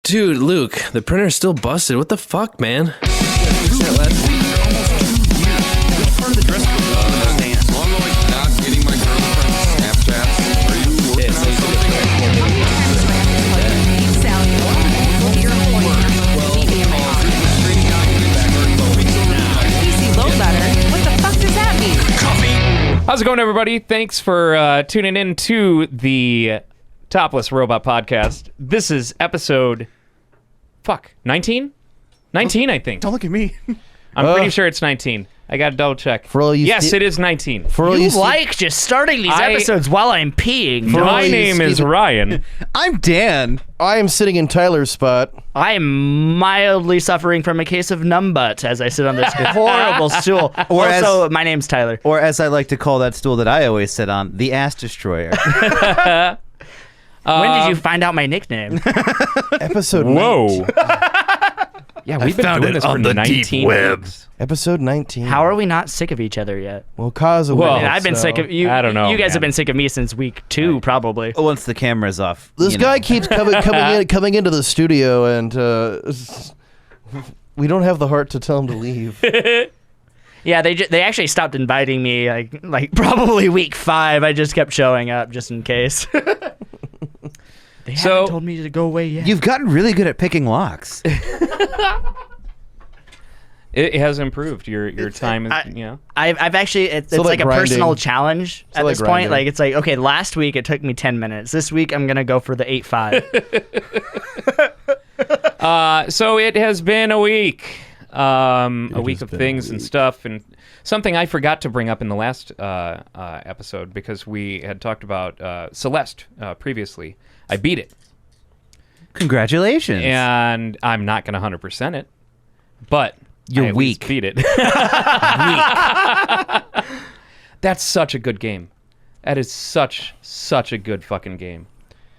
Dude, Luke, the printer's still busted. What the fuck, man? How's it going, everybody? Thanks for tuning in to the Topless Robot podcast. This is episode 19? 19, I think. Don't look at me. I'm pretty sure it's 19. I got to double check. Yes, it is 19. You like just starting these episodes while I'm peeing. My name is Ryan. I'm Dan. I am sitting in Tyler's spot. I am mildly suffering from a case of numb butt as I sit on this horrible stool. My name's Tyler. Or as I like to call that stool that I always sit on, the ass destroyer. When did you find out my nickname? Episode Whoa. Yeah, we've been doing this for 19 weeks. Episode 19. How are we not sick of each other yet? Well, cause of I've been sick of you. I don't know. You guys have been sick of me since week 2, probably. Once the camera's off. This guy keeps coming into the studio, and we don't have the heart to tell him to leave. Yeah, they actually stopped inviting me like probably week 5. I just kept showing up just in case. They haven't told me to go away yet. You've gotten really good at picking locks. It has improved. Your time is, I've actually, it's like a grinding. Personal challenge at this point. grinding. Like, it's like, okay, last week it took me 10 minutes. This week I'm going to go for the 8-5. So it has been a week. A week of things and stuff, and something I forgot to bring up in the last episode because we had talked about Celeste previously. I beat it. Congratulations. And I'm not going to 100% it, but You're I at weak. least beat it. That's such a good game. That is such a good fucking game.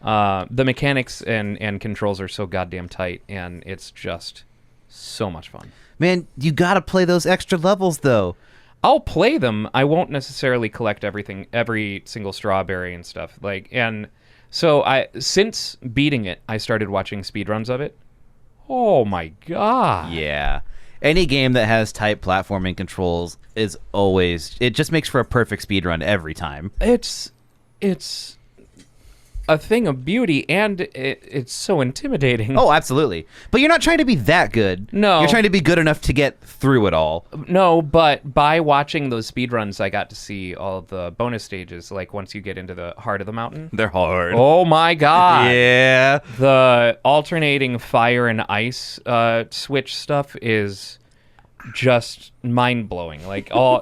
The mechanics and controls are so goddamn tight, and it's just so much fun. Man, you gotta play those extra levels, though. I'll play them. I won't necessarily collect every single strawberry and stuff. So since beating it, I started watching speedruns of it. Oh my god. Yeah. Any game that has tight platforming controls is always... It just makes for a perfect speedrun every time. It's a thing of beauty, and it's so intimidating. Oh, absolutely. But you're not trying to be that good. No. You're trying to be good enough to get through it all. No, but by watching those speedruns, I got to see all the bonus stages, like once you get into the heart of the mountain. They're hard. Oh my god. Yeah. The alternating fire and ice switch stuff is just mind-blowing.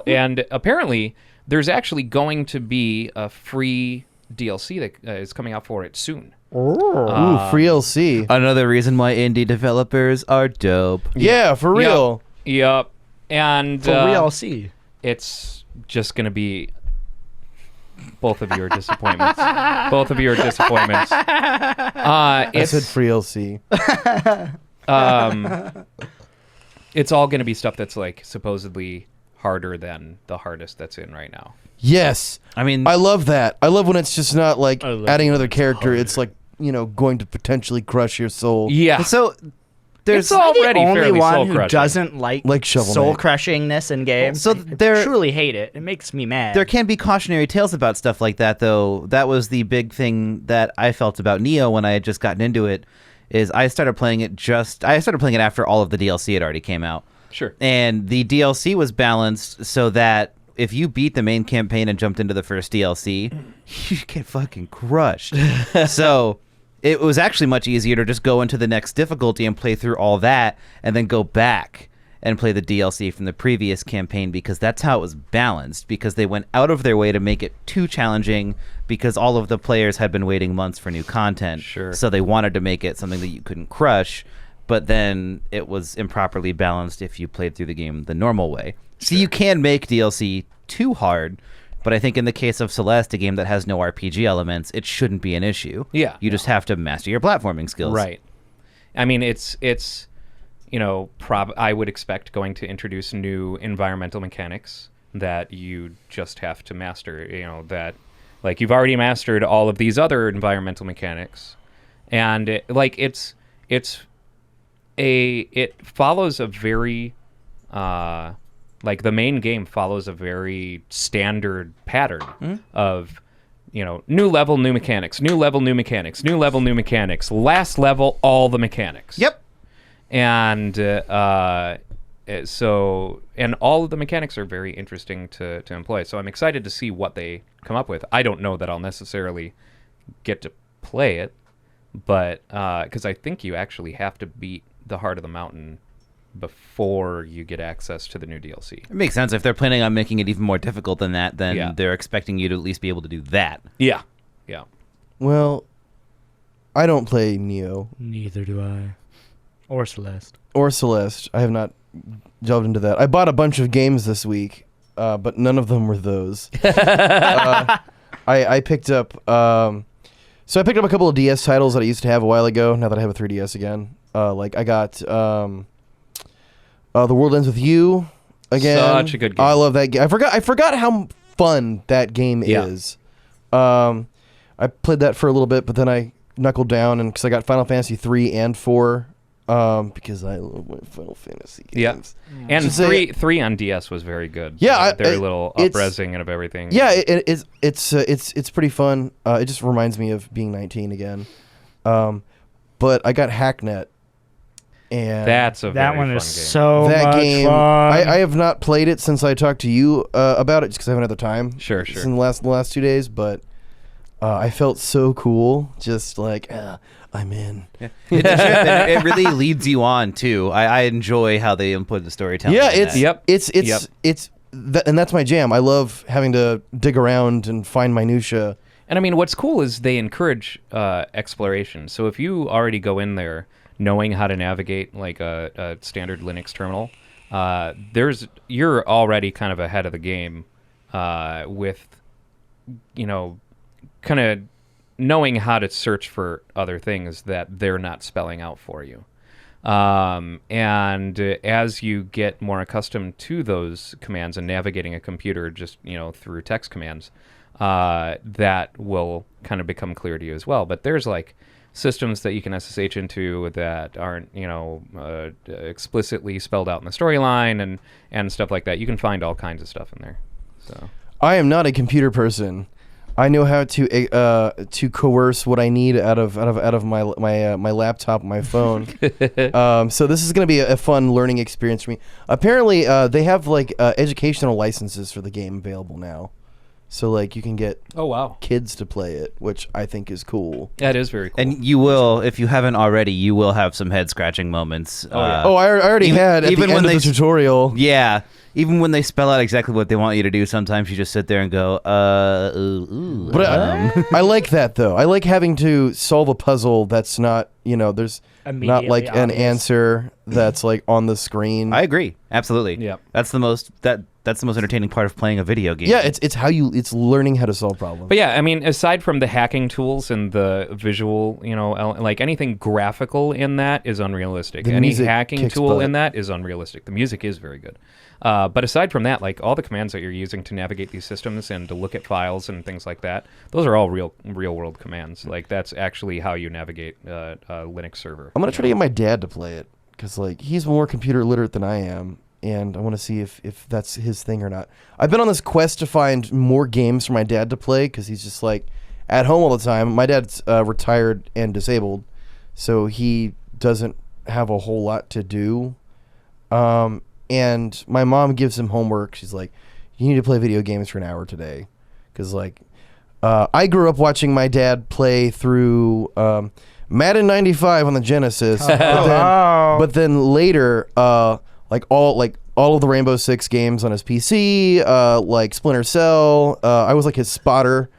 And apparently there's actually going to be a free DLC that is coming out for it soon. Ooh, free LC. Another reason why indie developers are dope. Yeah, for real. Yep. And For real, see. it's just going to be both of your disappointments. Both of your disappointments. I said free LC. It's all going to be stuff that's like supposedly harder than the hardest that's in right now. Yes. I mean... I love that. I love when it's just not like adding another character. It's like, going to potentially crush your soul. Yeah. So... It's already the only fairly one who soul-crushing. doesn't like Shovel soul Knight. crushingness in games. So I truly hate it. It makes me mad. There can be cautionary tales about stuff like that, though. That was the big thing that I felt about Neo when I had just gotten into it. Is I started playing it after all of the DLC had already came out. Sure. And the DLC was balanced so that if you beat the main campaign and jumped into the first DLC, you get fucking crushed. So it was actually much easier to just go into the next difficulty and play through all that and then go back and play the DLC from the previous campaign, because that's how it was balanced, because they went out of their way to make it too challenging because all of the players had been waiting months for new content. Sure. So they wanted to make it something that you couldn't crush, but then it was improperly balanced if you played through the game the normal way. So you can make DLC too hard, but I think in the case of Celeste, a game that has no RPG elements, it shouldn't be an issue. Yeah. You just have to master your platforming skills. Right. I mean, it's I would expect going to introduce new environmental mechanics that you just have to master, that like you've already mastered all of these other environmental mechanics. And it's it follows a very like the main game follows a very standard pattern of new level, new mechanics, new level, new mechanics, new level, new mechanics, last level, all the mechanics. Yep. And so all of the mechanics are very interesting to employ. So I'm excited to see what they come up with. I don't know that I'll necessarily get to play it, but because I think you actually have to beat the Heart of the Mountain before you get access to the new DLC. It makes sense. If they're planning on making it even more difficult than that, then they're expecting you to at least be able to do that. Yeah. Well, I don't play Neo. Neither do I. Or Celeste. I have not delved into that. I bought a bunch of games this week, but none of them were those. I picked up... so I picked up a couple of DS titles that I used to have a while ago, now that I have a 3DS again. I got... The World Ends With You again. Such a good game. I love that game. I forgot how fun that game is. I played that for a little bit, but then I knuckled down because I got Final Fantasy 3 and 4 because I love my Final Fantasy games. Yeah. And three on DS was very good. Yeah, very little up-resing and of everything. Yeah, it's pretty fun. It just reminds me of being 19 again. But I got Hacknet. And that one fun is game. so that much game, fun. I have not played it since I talked to you about it, just because I haven't had the time. Sure. In the last 2 days, but I felt so cool, just like I'm in. Yeah. It really leads you on too. I enjoy how they input the storytelling. Yeah, it's and that's my jam. I love having to dig around and find minutia. And I mean, what's cool is they encourage exploration. So if you already go in there knowing how to navigate like a standard Linux terminal, you're already kind of ahead of the game with, kind of knowing how to search for other things that they're not spelling out for you. And as you get more accustomed to those commands and navigating a computer just, through text commands, that will kind of become clear to you as well. But there's like systems that you can SSH into that aren't, explicitly spelled out in the storyline and stuff like that. You can find all kinds of stuff in there. So I am not a computer person. I know how to coerce what I need out of my laptop, my phone. So this is going to be a fun learning experience for me. Apparently, they have like educational licenses for the game available now. So like you can get kids to play it, which I think is cool. That is very cool. And you will, if you haven't already, you will have some head scratching moments. I already had at even the end when of the tutorial. Yeah. Even when they spell out exactly what they want you to do, sometimes you just sit there and go, But I like that, though. I like having to solve a puzzle that's not, there's not like an answer that's like on the screen. I agree. Absolutely. Yeah. That's the most entertaining part of playing a video game. Yeah, it's learning how to solve problems. But yeah, I mean, aside from the hacking tools and the visual, like anything graphical in that is unrealistic. Any hacking tool in that is unrealistic. The music is very good. But aside from that, like all the commands that you're using to navigate these systems and to look at files and things like that, those are all real world commands. Like that's actually how you navigate a Linux server. I'm gonna try to get my dad to play it because like he's more computer literate than I am, and I want to see if that's his thing or not. I've been on this quest to find more games for my dad to play because he's just like at home all the time. My dad's retired and disabled, so he doesn't have a whole lot to do. And my mom gives him homework. She's like, you need to play video games for an hour today. Because, like, I grew up watching my dad play through Madden 95 on the Genesis. But then later, like all of the Rainbow Six games on his PC, like Splinter Cell. I was like his spotter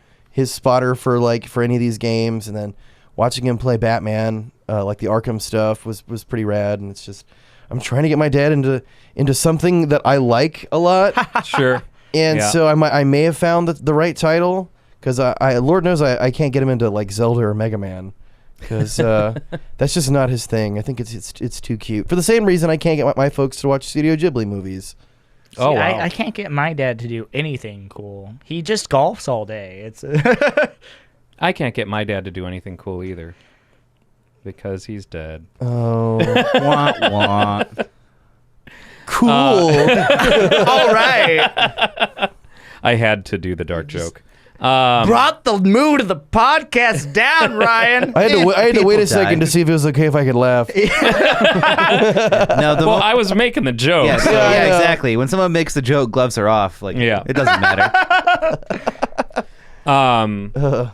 for any of these games. And then watching him play Batman, like the Arkham stuff was pretty rad. And it's just... I'm trying to get my dad into something that I like a lot. Sure. And so I may have found the right title because I Lord knows I can't get him into like Zelda or Mega Man because that's just not his thing. I think it's too cute. For the same reason I can't get my folks to watch Studio Ghibli movies. See, wow. I can't get my dad to do anything cool. He just golfs all day. It's I can't get my dad to do anything cool either. because he's dead. Oh, Wah, wah. cool. All right. I had to do the dark joke. Brought the mood of the podcast down, Ryan. I had to wait People a second died. to see if it was okay if I could laugh. No, the Well, I was making the joke. yeah, so- yeah, yeah. exactly. When someone makes the joke, gloves are off. Like, Yeah. it doesn't matter.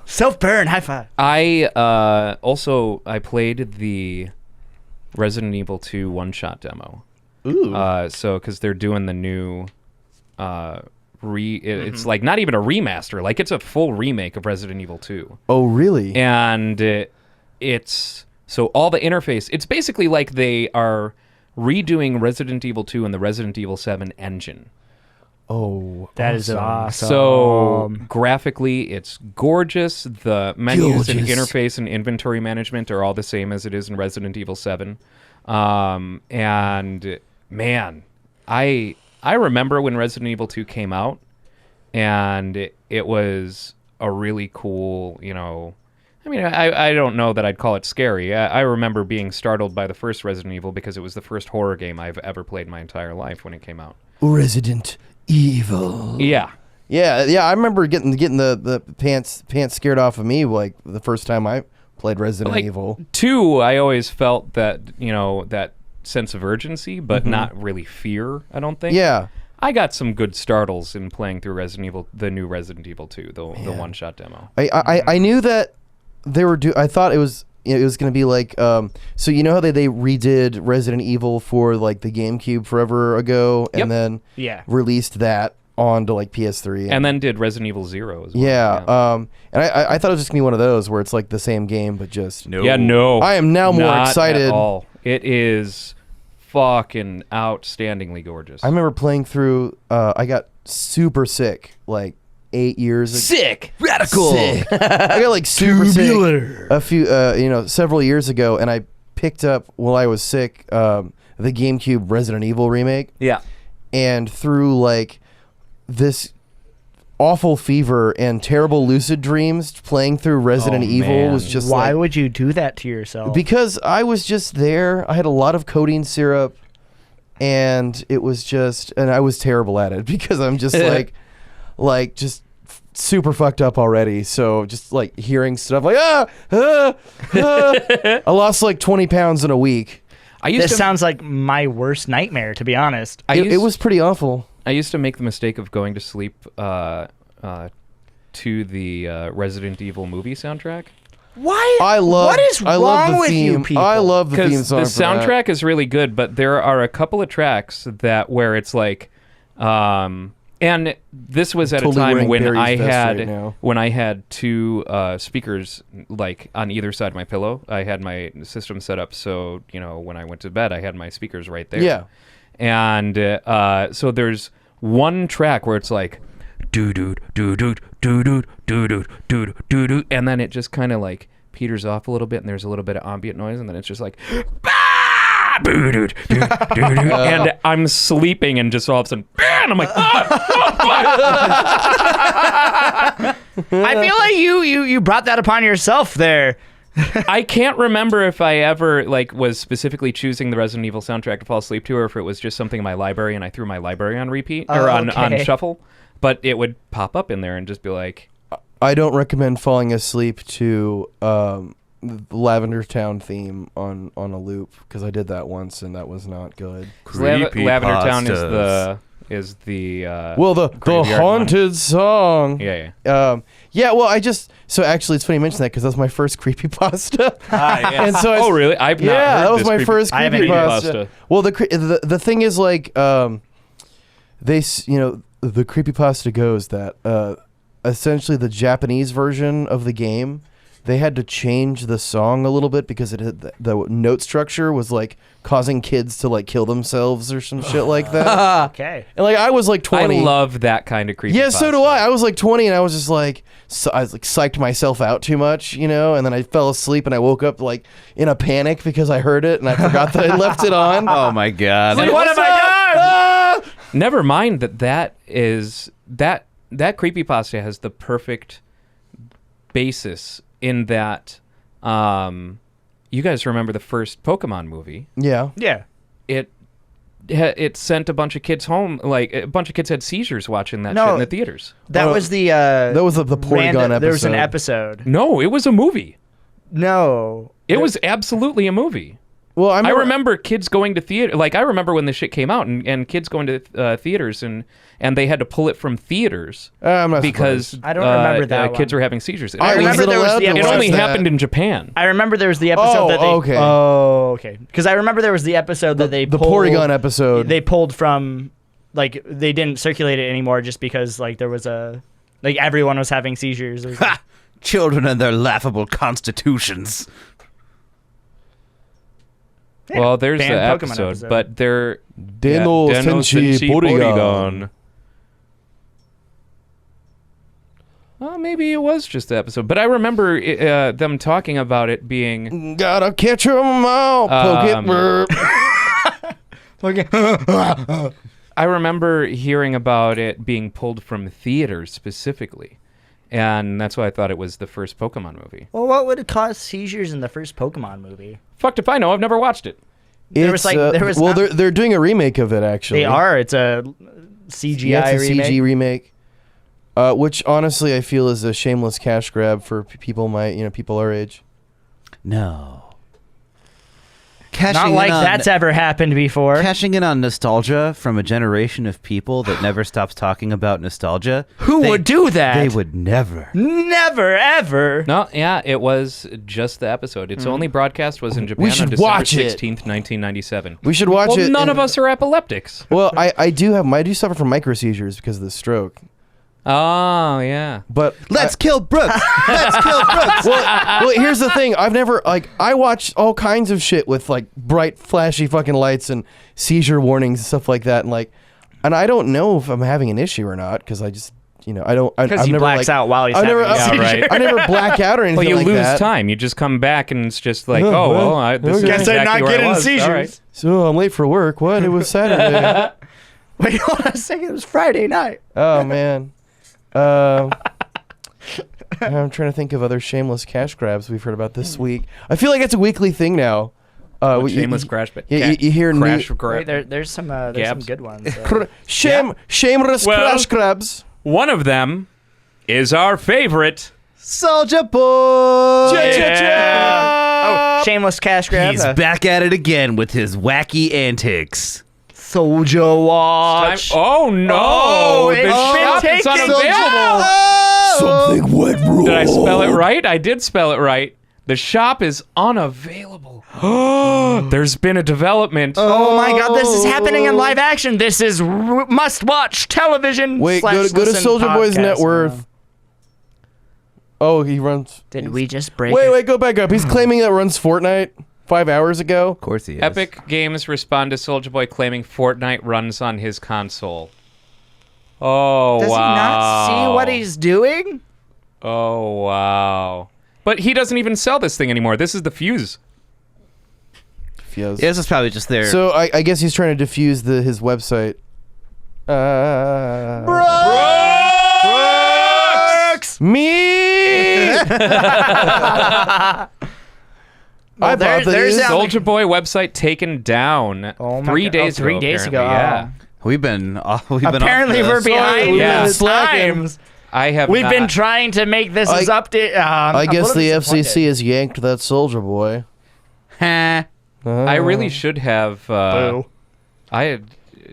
Self-burn. High five. I I played the Resident Evil 2 one-shot demo. Ooh. So because they're doing the new it's like not even a remaster, like it's a full remake of Resident Evil 2. Oh, really? And it's so all the interface, it's basically like they are redoing Resident Evil 2 and the Resident Evil 7 engine. Oh, That is awesome. So graphically, it's gorgeous. The menus and Gorgeous. interface and inventory management are all the same as it is in Resident Evil 7. And man, I remember when Resident Evil 2 came out, and it was a really cool, I mean, I don't know that I'd call it scary. I remember being startled by the first Resident Evil because it was the first horror game I've ever played in my entire life when it came out. Resident Evil. Yeah. Yeah. I remember getting the pants scared off of me like the first time I played Resident Like, Evil. 2, I always felt that, that sense of urgency, but not really fear, I don't think. Yeah. I got some good startles in playing through the new Resident Evil 2, the one-shot demo. I knew that they were I thought it was going to be like so how they redid Resident Evil for like the GameCube forever ago and Yep. then Yeah. released that onto like PS3 And then did Resident Evil 0 as well. yeah. And I thought it was just going to be one of those where it's like the same game but just No. Yeah, no. I am now more Not excited. At all. It is fucking outstandingly gorgeous. I remember playing through I got super sick like 8 years ago. sick. Radical. Sick. I got like super sick a few several years ago and I picked up while I was sick the GameCube Resident Evil remake Yeah. and through like this awful fever and terrible lucid dreams playing through Resident Oh, Evil man. was just Why like, would you do that to yourself? because I was just there. I had a lot of codeine syrup and it was just and I was terrible at it because I'm just like just super fucked up already. So just like hearing stuff like I lost like 20 pounds in a week. I used This to sounds like my worst nightmare, to be honest. It was pretty awful. I used to make the mistake of going to sleep to the Resident Evil movie soundtrack. Why? I love What is I wrong love the with theme. you people? I love the theme Because song the for that. soundtrack is really good, but there are a couple of tracks where it's like, and this was at Totally a time wearing when Barry's vest right now. I had two speakers like on either side of my pillow. I had my system set up so when I went to bed, I had my speakers right there. Yeah. And so there's one track where it's like doo doo doo doo doo doo doo doo doo doo doo, and then it just kind of like peters off a little bit, and there's a little bit of ambient noise, and then it's just like bah! Doo doo doo doo doo, and I'm sleeping, and just all of a sudden, and I'm like, I feel like you brought that upon yourself there. I can't remember if I ever was specifically choosing the Resident Evil soundtrack to fall asleep to, or if it was just something in my library and I threw my library on repeat or on okay. shuffle. But it would pop up in there and just be like, I don't recommend falling asleep to the Lavender Town theme on a loop because I did that once and that was not good. Lavender Town is the Well, the Graveyard haunted song. yeah. Well, so actually, it's funny you mention that because that's my first creepypasta. And so Oh, really? I've not yeah, heard that was this my first I haven't creepypasta. Well, the thing is like the creepypasta goes that essentially the Japanese version of the game, they had to change the song a little bit because it had the note structure was like causing kids to like kill themselves or some shit like that. Okay. And like I was like 20. I love that kind of creepypasta. Yeah, so do I. I was like 20 and I was just like, I was like psyched myself out too much, and then I fell asleep and I woke up like in a panic because I heard it and I forgot that I left it on. Oh my god. Like, What have I done? Ah! Never mind that creepypasta has the perfect basis in that you guys remember the first Pokemon movie? Yeah. Yeah. It sent a bunch of kids home. Like a bunch of kids had seizures watching that No. shit in the theaters. That was the That was the Porygon episode. There was an episode. No, it was a movie. No. It was absolutely a movie. Well, I remember kids going to theater. Like I remember when this shit came out, and kids going to theaters, and they had to pull it from theaters I'm not because surprised. I don't remember that kids one. were having seizures. I remember Was it there was allowed the to It watch only that? happened in Japan. I remember there was the episode that they. okay. Oh, okay. Because I remember there was the episode that they The pulled, Porygon episode. They pulled from, like, they didn't circulate it anymore just because, like, there was a, like, everyone was having seizures. It was Ha! Children and their laughable constitutions. Yeah, Well, there's the banned Pokemon episode, but they're Deno Senshi Porygon. Porygon. Well, maybe it was just the episode, but I remember them talking about it being. Gotta catch 'em all. Poke it. I remember hearing about it being pulled from theaters specifically, and that's why I thought it was the first Pokemon movie. Well, what would have caused seizures in the first Pokemon movie? Fucked if I know. I've never watched it. There was, like, there was well, not- they're doing a remake of it actually. They are. It's a CGI Yeah, it's a remake. CG remake. Which honestly I feel is a shameless cash grab for people people our age. No. Not like that's ever happened before. Cashing in on nostalgia from a generation of people that never stops talking about nostalgia. Who would do that? They would never. Never, ever. No, yeah, it was just the episode. Its only broadcast was in Japan should on December watch it. 16th, 1997. We should watch well, it. none of us are epileptics. Well, I do suffer from micro seizures because of the stroke. Oh, yeah. But Let's kill Brooks. Let's kill Brooks. well, here's the thing. I've never I watch all kinds of shit with like bright, flashy fucking lights and seizure warnings and stuff like that, and I don't know if I'm having an issue or not because I just I don't. Because I've he never, blacks out while he's I never, having a Yeah, seizure. right. I never black out or anything Well, you like lose that. time. You just come back and it's just like, Oh, oh, well, well, this is okay. Guess I'm exactly not where I getting was. seizures. All right. So I'm late for work. What? It was Saturday. Wait, hold on a second. It was Friday night. Oh man. I'm trying to think of other shameless cash grabs we've heard about this week. I feel like it's a weekly thing now. Shameless crash, but you hear crash new, grab. Wait, there's some Gabs. good ones. shameless Well- crash grabs. One of them is our favorite. Soulja Boy. Oh, shameless cash grab. He's back at it again with his wacky antics. Soulja Watch. Oh no! Oh, the it's shop been is taken. unavailable. Something went wrong. Did I spell it right? I did spell it right. The shop is unavailable. There's been a development. Oh my God! This is happening in live action. This is must-watch television. Wait, go to /listen Soulja Boy's podcast. net worth. Oh, he runs. Did we just break? Wait, go back up. He's claiming that runs Fortnite 5 hours ago. Of course he is. Epic Games respond to Soulja Boy claiming Fortnite runs on his console. Oh, Does wow. he not see what he's doing? Oh, wow. But he doesn't even sell this thing anymore. This is the Fuse. Yes. Yeah, this is probably just there. So I guess he's trying to diffuse his website. Brooks! Me. I bought there's these. that- Soulja Boy website taken down Oh my 3 God. days Oh, ago. 3 days ago. apparently. Yeah. we've been Apparently, off we're this. behind we've been slacking. times. I have We've not- been trying to make this as update. I guess the FCC has yanked that Soulja Boy. Huh. I really should have. Boo.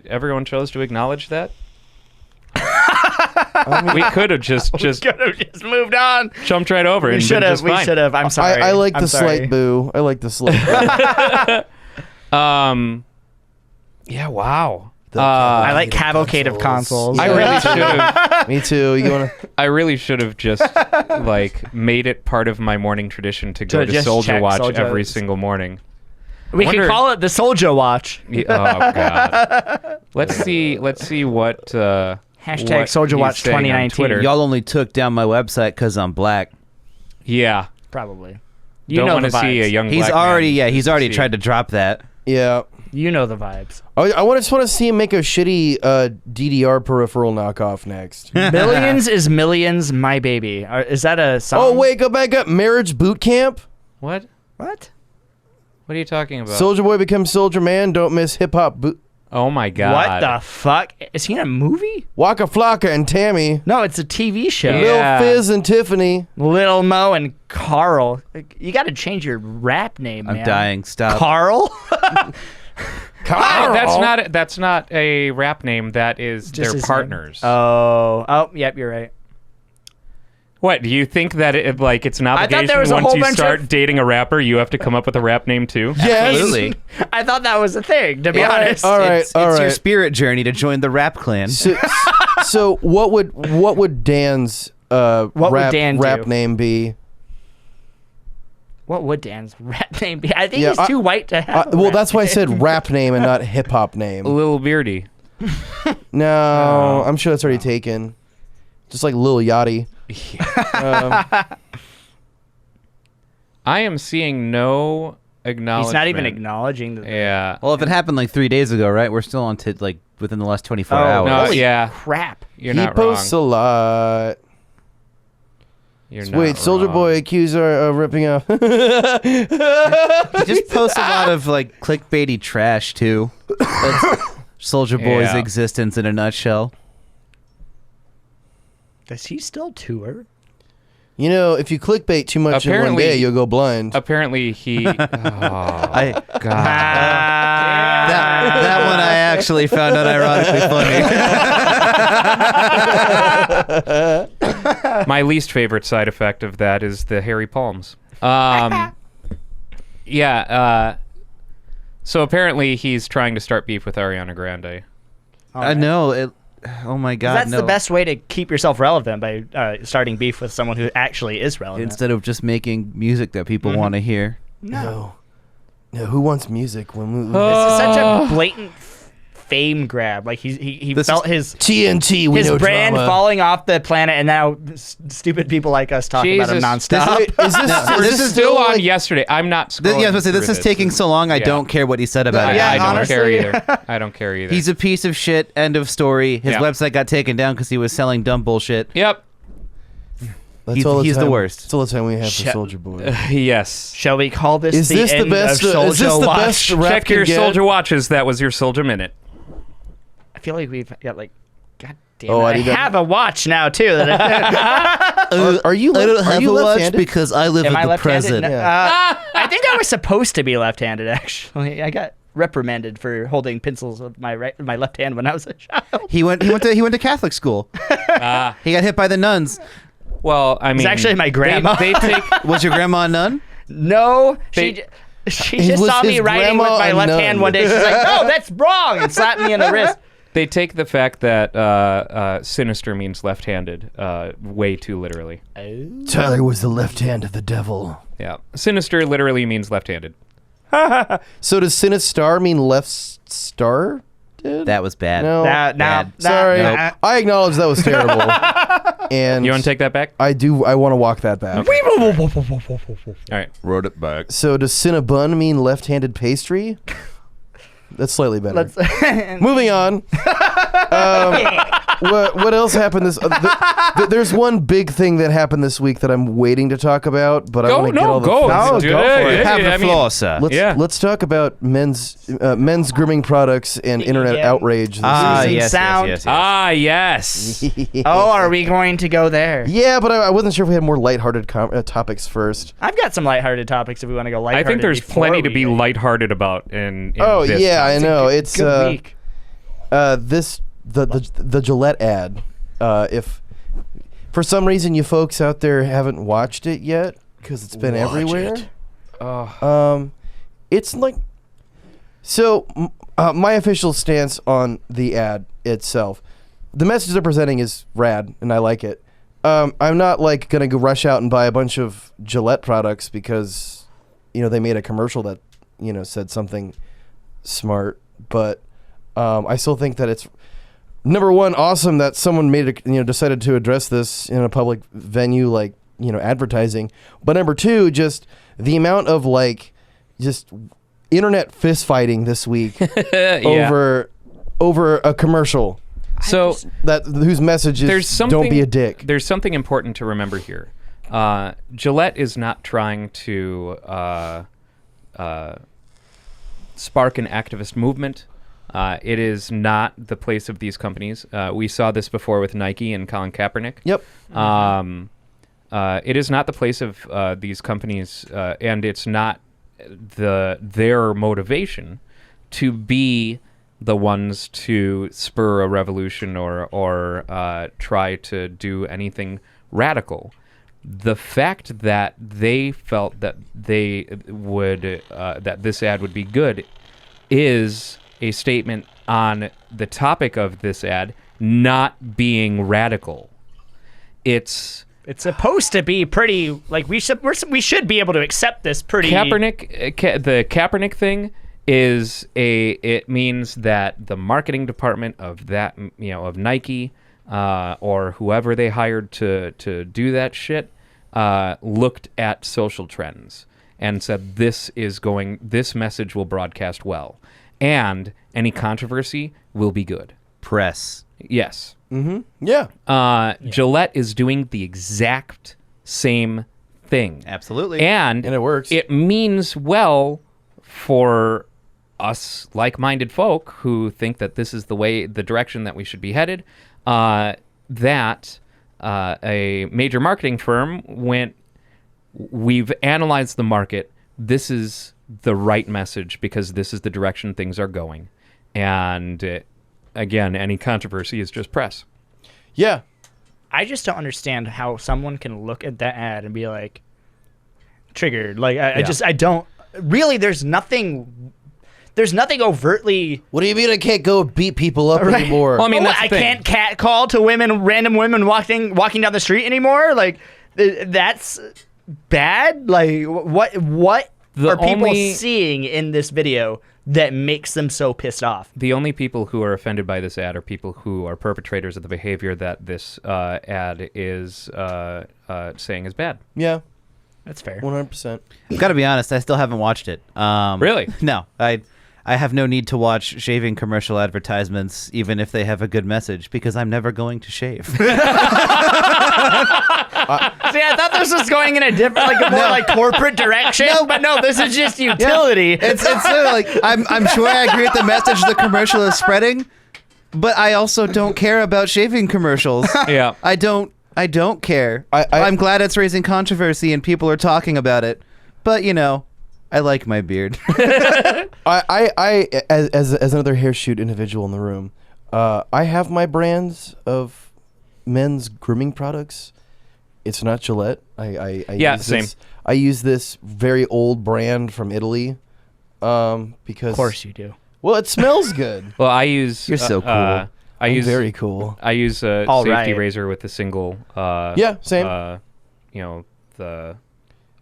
Everyone chose to acknowledge that. We could have just Could have just moved on. jumped right over it. We and should been have. just We fine. should have. I'm sorry. I like I'm the sorry. slight boo. I like the slight boo. Yeah. Wow. I like cavalcade of consoles. I really should have. Me too. You wanna? I really should have just like made it part of my morning tradition to go To to just Soulja check Watch Soulja- every single morning. We Wonder- could call it the Soulja Watch. Oh God. Let's see what. Hashtag what Soulja he's Watch saying on 2019. Twitter. Y'all only took down my website because I'm black. Yeah. Probably. Don't know want the to see a vibes. young. He's black already man he's already succeed. tried to drop that. Yeah. You know the vibes. I just want to see him make a shitty DDR peripheral knockoff next. Millions is millions, my baby. Is that a song? Oh wait, go back up. Marriage Boot Camp. What? What? What are you talking about? Soulja Boy becomes Soldier Man. Don't miss hip hop. Oh my god. What the fuck? Is he in a movie? Waka Flocka and Tammy. No, it's a TV show. Yeah. Lil Fizz and Tiffany. Lil Mo and Carl. Like, you got to change your rap name, I'm man. dying. Stop. Carl? Oh, that's not a rap name. That is Just their his name. partners. Yep, you're right. What do you think that it's an I thought obligation there was a once whole you bunch start of- dating a rapper, you have to come up with a rap name too? Yes. Absolutely. I thought that was a thing, to be honest. All right. It's your spirit journey to join the rap clan. So what would Dan's would Dan rap do? name be? What would Dan's rap name be? I think Yeah, he's too white to have. Well, that's why I said rap name and not hip hop name. Lil Beardy. No, I'm sure that's already taken. Just like Lil Yachty. I am seeing no acknowledgement. He's not even acknowledging the. Yeah. Well, if it happened like 3 days ago, right? We're still on to like within the last 24 hours. no, Holy yeah. crap. You're He not posts wrong. a lot. You're Wait, not Soulja wrong. Boy accused her of ripping off. He just posts a lot of like clickbaity trash too. That's Soulja Boy's Yeah. existence in a nutshell. Does he still tour? You know, if you clickbait too much in one Apparently- day, you'll go blind. Apparently he. Oh, I God. that one I actually found out ironically funny. My least favorite side effect of that is the hairy palms. Yeah. So apparently he's trying to start beef with Ariana Grande. I know it. Oh my God! That's no. the best way to keep yourself relevant, by starting beef with someone who actually is relevant. Instead of just making music that people want to hear. No. No, who wants music when we... This is such a blatant fame grab. Like he This felt is- his TNT, we his know brand drama. falling off the planet, and now stupid people like us talk about him Jesus. nonstop. Is This is still on like- yesterday. I'm not scrolling. Yeah, I was gonna say this through is taking so long. I Yeah. don't care what he said about it. I don't honestly. care either. I don't care either. He's a piece of shit. End of story. His Yeah. website got taken down because he was selling dumb bullshit. Yep. That's He's- all he's the time- worst. That's all the time we have for Shut- Soulja Boy. Yes. Shall we call this Is the this the end best? of Soulja Is this the Watch? best rap Check can your get? Soulja watches. That was your Soulja minute. I feel like we've got like, God damn Oh, it. I I need that- have a watch now too. That Are you I don't are have you a watch left-handed? because I live Am in I the left-handed? present. No, I think I was supposed to be left-handed. Actually, I got reprimanded for holding pencils with my left hand when I was a child. He went to Catholic school. He got hit by the nuns. Well, I mean, actually my grandma. They take. Was your grandma a nun? No, They- she It just was saw me his writing with grandma my a left nun. hand one day. She's like, "No, that's wrong," and slapped me in the wrist. They take the fact that sinister means left-handed way too literally. Tyler was the left hand of the devil. Yeah, sinister literally means left-handed. So does Sinistar mean left star? Dude? That was bad. No. Sorry. Nope. I acknowledge that was terrible. And You want to take that back? I do. I want to walk that back. All right. Wrote it back. So does Cinnabon mean left-handed pastry? That's slightly better. Moving on. What else happened this? There's one big thing that happened this week that I'm waiting to talk about, but I want to get all the. facts. do go it. for it. Have I the mean, floor, sir. Let's talk about men's grooming products and internet Yeah. outrage. This Ah, season. yes, sound. yes. Ah, yes. Oh, are we going to go there? Yeah, but I wasn't sure if we had more lighthearted topics first. I've got some lighthearted topics if we want to go I lighthearted. think there's before plenty to we be get- lighthearted about in Oh this yeah, I concept. know. It's Good week. the Gillette ad. If for some reason you folks out there haven't watched it yet, because it's been everywhere. It's like so. My official stance on the ad itself, the message they're presenting is rad, and I like it. I'm not like gonna go rush out and buy a bunch of Gillette products because they made a commercial that said something smart, but I still think that it's number one awesome that someone decided to address this in a public venue like advertising, but number two, just the amount of just internet fist fighting this week over a commercial So whose message is don't be a dick. There's something important to remember here. Gillette is not trying to spark an activist movement. It is not the place of these companies. We saw this before with Nike and Colin Kaepernick. Yep. It is not the place of these companies, and it's not their motivation to be the ones to spur a revolution or try to do anything radical. The fact that they felt that they would that this ad would be good is a statement on the topic of this ad not being radical. It's supposed to be pretty, like, we should be able to accept this pretty. The Kaepernick thing is it means that the marketing department of that, of Nike or whoever they hired to do that shit looked at social trends and said this message will broadcast well and any controversy will be good. Press. Yes. Mm-hmm. Yeah. Gillette is doing the exact same thing. Absolutely. And it works. It means well for us like-minded folk who think that this is the direction that we should be headed, that a major marketing firm we've analyzed the market. This is the right message because this is the direction things are going. And again, any controversy is just press. Yeah. I just don't understand how someone can look at that ad and be like, triggered. Like, I don't. Really, there's nothing overtly. What do you mean I can't go beat people up anymore? Well, I mean, I can't catcall to random women walking down the street anymore. Like, that's bad. Like, what are people seeing in this video that makes them so pissed off? The only people who are offended by this ad are people who are perpetrators of the behavior that this ad is saying is bad. Yeah. That's fair. 100%. I've got to be honest, I still haven't watched it. Really? No. I have no need to watch shaving commercial advertisements, even if they have a good message, because I'm never going to shave. See, I thought this was going in a different, like a more like corporate direction, but no, this is just utility. Yeah. It's like I'm sure I agree with the message the commercial is spreading, but I also don't care about shaving commercials. Yeah, I don't care. I'm glad it's raising controversy and people are talking about it, but I like my beard. I as another hair shoot individual in the room, I have my brands of men's grooming products. It's not Gillette. I use same. I use this very old brand from Italy, because Of course you do. Well, it smells good. Well, I use. You're so cool. I'm very cool. I use a All safety right. razor with a single. Yeah, same. The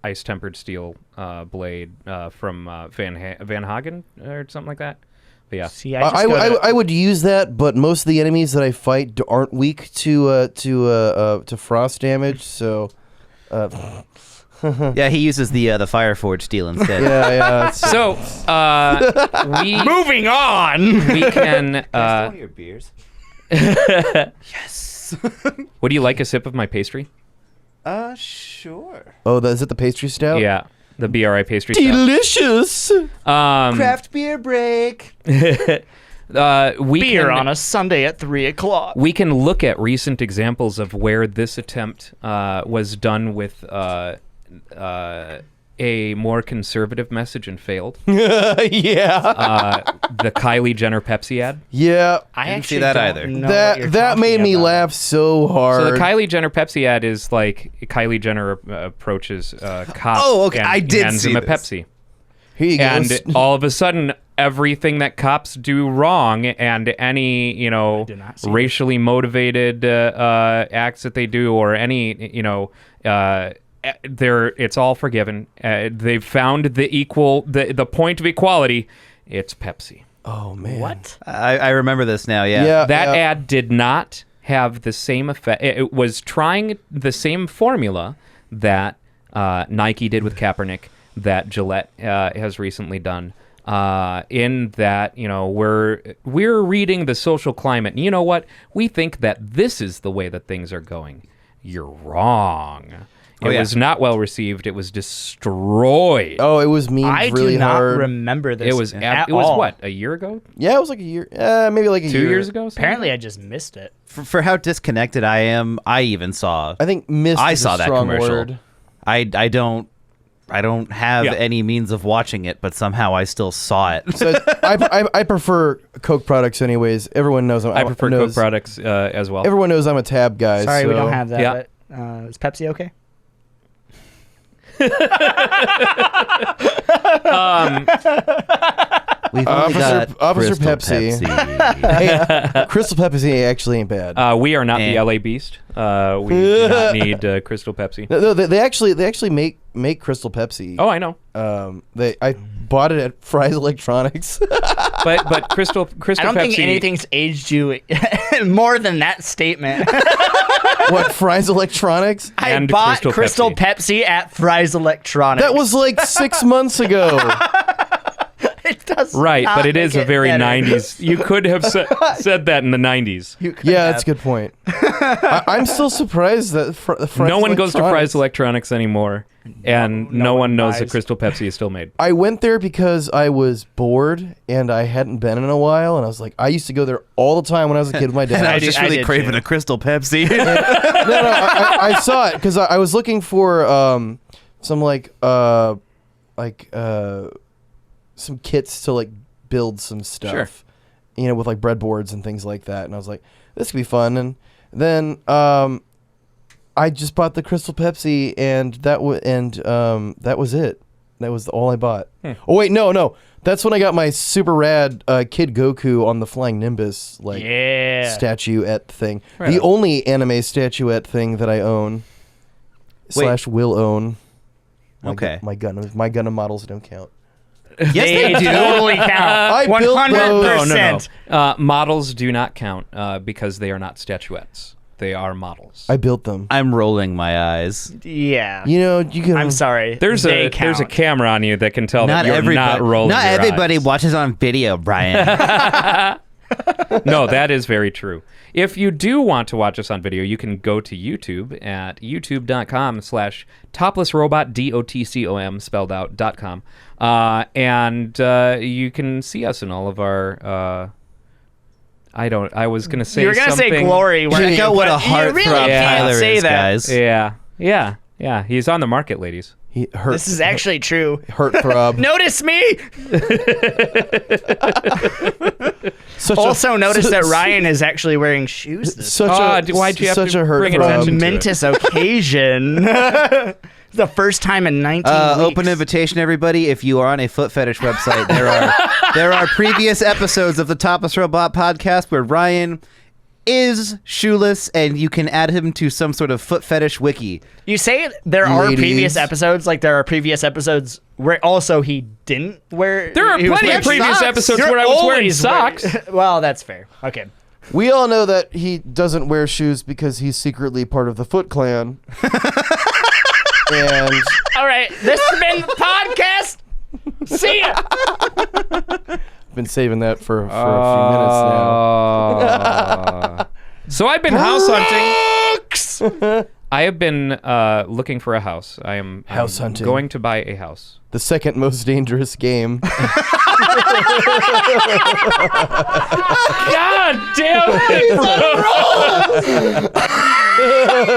ice-tempered steel blade from Van Hagen or something like that. But yeah. See, I would use that, but most of the enemies that I fight aren't weak to frost damage. So, Yeah, he uses the Fireforge steel instead. yeah. So we moving on. we can. One of your beers. Yes. Would you like a sip of my pastry? Sure. Oh, is it the pastry stout? Yeah, the BRI pastry stout. Delicious. Craft beer break. We Beer can, on a Sunday at 3:00. We can look at recent examples of where this attempt was done with a more conservative message and failed. Yeah. The Kylie Jenner Pepsi ad. Yeah. I Didn't actually see that don't either. know what you're That talking made me about. laugh so hard. So the Kylie Jenner Pepsi ad is like Kylie Jenner approaches a cop Oh, okay. and I did hands see him a this. Pepsi. Here you go. And all of a sudden, everything that cops do wrong and any, did not see racially motivated acts that they do or any, it's all forgiven. They've found the point of equality. It's Pepsi. Oh man. What? I remember this now, yeah. Yeah. That ad did not have the same effect. It was trying the same formula that Nike did with Kaepernick, that Gillette has recently done. In that, we're reading the social climate. And you know what? We think that this is the way that things are going. You're wrong. It was not well received. It was destroyed. Oh, it was memed I really do not hard. remember this. It was at it was all. what, a year ago? Yeah, it was like a year. Maybe like a 2 year. years ago? something? Apparently, I just missed it. For how disconnected I am, I even saw. I think missed I is saw a that strong commercial. word. I don't have Yeah. any means of watching it, but somehow I still saw it. So I prefer Coke products anyways. Everyone knows I prefer Coke products as well. Everyone knows I'm a Tab guy. Sorry, we so- don't have that. Yeah. But, is Pepsi okay? We've only got Officer Crystal Pepsi. Pepsi. Hey, Crystal Pepsi actually ain't bad. We are not the And- LA Beast. We do not need Crystal Pepsi. No, they actually make Crystal Pepsi. Oh, I know. I bought it at Fry's Electronics. But Crystal I don't Pepsi. think anything's aged you more than that statement. What, Fry's Electronics? I And bought Crystal Crystal Pepsi at Fry's Electronics. That was like 6 months ago. It does Right, not but it is make a very better. 90s. You could have said that in the 90s. You could Yeah, have. that's a good point. I'm still surprised that Fry's No one goes to Fry's Electronics- Electronics anymore, and no one knows that buys. Crystal Pepsi is still made. I went there because I was bored and I hadn't been in a while, and I was like, I used to go there all the time when I was a kid with my dad. And I I was just did- I really did craving too. a Crystal Pepsi. I saw it because I was looking for some some kits to like build some stuff, Sure. you know, with like breadboards and things like that. And I was like, this could be fun. And then I just bought the Crystal Pepsi, and that was it. That was all I bought. Oh wait, no. That's when I got my super rad Kid Goku on the Flying Nimbus statuette thing. Right The on. only anime statuette thing that I own / will own. Okay. My Gundam models don't count. Yes, they do. Totally count. I built those. 100%. No. Models do not count because they are not statuettes. They are models. I built them. I'm rolling my eyes. Yeah. You know, you can. I'm sorry. There's They a count. camera on you that can tell Not that you're everybody. not rolling Not your everybody eyes. watches on video, Brian. No, that is very true. If you do want to watch us on video, you can go to YouTube at youtube.com/toplessrobot, DOTCOM spelled out .com. And you can see us in all of our I was going to say You were gonna something. say glory. weren't Check you? out what But a heartthrob you really can't Tyler say is, that. guys. Yeah. He's on the market, ladies. He hurt. This is actually true. hurt throb. Notice me. Such Also, notice that such- Ryan is actually wearing shoes. This Such why'd you have such to a hurt bring throb. attention to it? momentous occasion. The first time in 19 weeks. Open invitation, everybody. If you are on a foot fetish website, there are previous episodes of the Topless Robot podcast where Ryan is shoeless, and you can add him to some sort of foot fetish wiki. You say there are Ladies. previous episodes, like there are previous episodes where also he didn't wear. There are he was plenty of wearing previous socks. episodes You're where I was wearing always socks. Well, that's fair. Okay. We all know that he doesn't wear shoes because he's secretly part of the Foot Clan. And All right. This has been the podcast. See ya. I've been saving that for a few minutes now. So I've been house hunting. I have been looking for a house. I'm House hunting. Going to buy a house. The second most dangerous game. God damn it!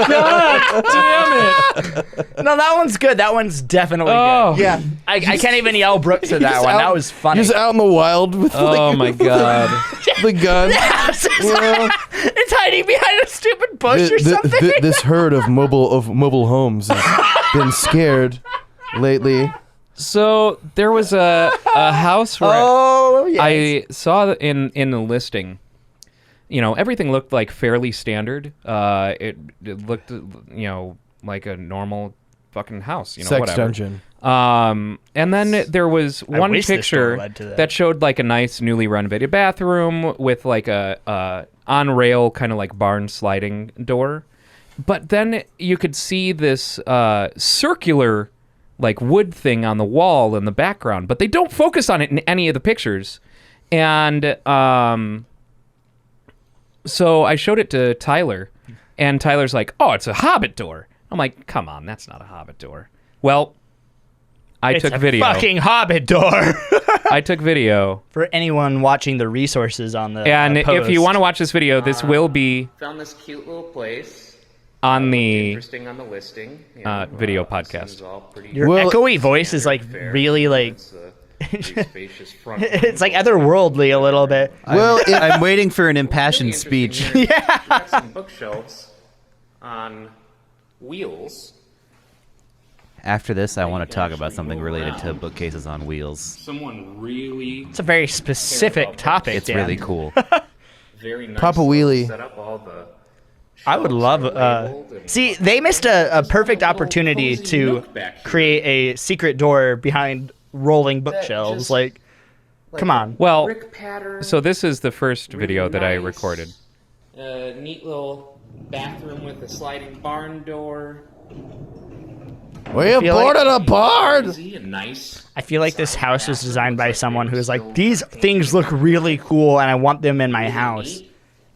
God damn it! No, that one's good. That one's definitely Oh. good. Yeah. I can't even yell Brooks to that one. That was funny. Just out in the wild with Oh my god! the gun. It's Yeah. hiding behind a stupid bush or something. This herd of mobile homes has been scared lately. So there was a house where Oh, yes. I saw in the listing. You know, everything looked like fairly standard. It looked, like a normal fucking house. Sex whatever. dungeon. And then there was one wish this story picture led to that. that showed like a nice newly renovated bathroom with like a on rail kind of like barn sliding door. But then you could see this circular like wood thing on the wall in the background, but they don't focus on it in any of the pictures. And so I showed it to Tyler, and Tyler's like, "Oh, it's a Hobbit door." I'm like, come on, that's not a Hobbit door. Well, I It's took a video. fucking Hobbit door. I took video. For anyone watching the resources on the And post. if you want to watch this video, this will be Found this cute little place. on the Interesting on the listing. video podcast. seems all pretty your Well- echoey voice is like really like It's a pretty spacious front. it's like otherworldly a little bit. Well, I'm waiting for an impassioned speech. Yeah. Got some bookshelves on wheels. After this, I want to talk about something related to bookcases on wheels. Someone really It's a very specific topic. It's Dan. really cool. very nice. Papa Wheelie. Set up all the I would love. See, they missed a perfect opportunity to create a secret door behind rolling bookshelves. just- Like, come on. well. brick pattern. So this is the first really video that I nice. recorded. Neat little bathroom with a sliding barn door. we have feel like- boarded a barn. Easy and nice. I feel like this house was designed by someone who was like, these things look really cool, and I want them in my house.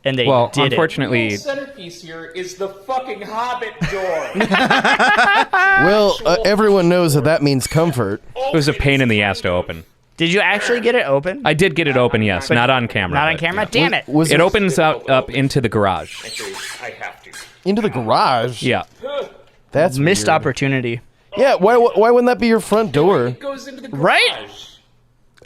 And they Well, did unfortunately, The centerpiece here is the fucking Hobbit door. Well, everyone knows that means comfort. it was a pain in the ass to open. it. Did you actually get it open? I did get it open, yes, not on camera. Not on but- camera? Damn it. Was It opens out up into the garage. Actually, I have to. into the garage. Yeah. That's Missed weird. opportunity. Yeah, why wouldn't that be your front door? It goes into the garage. Right?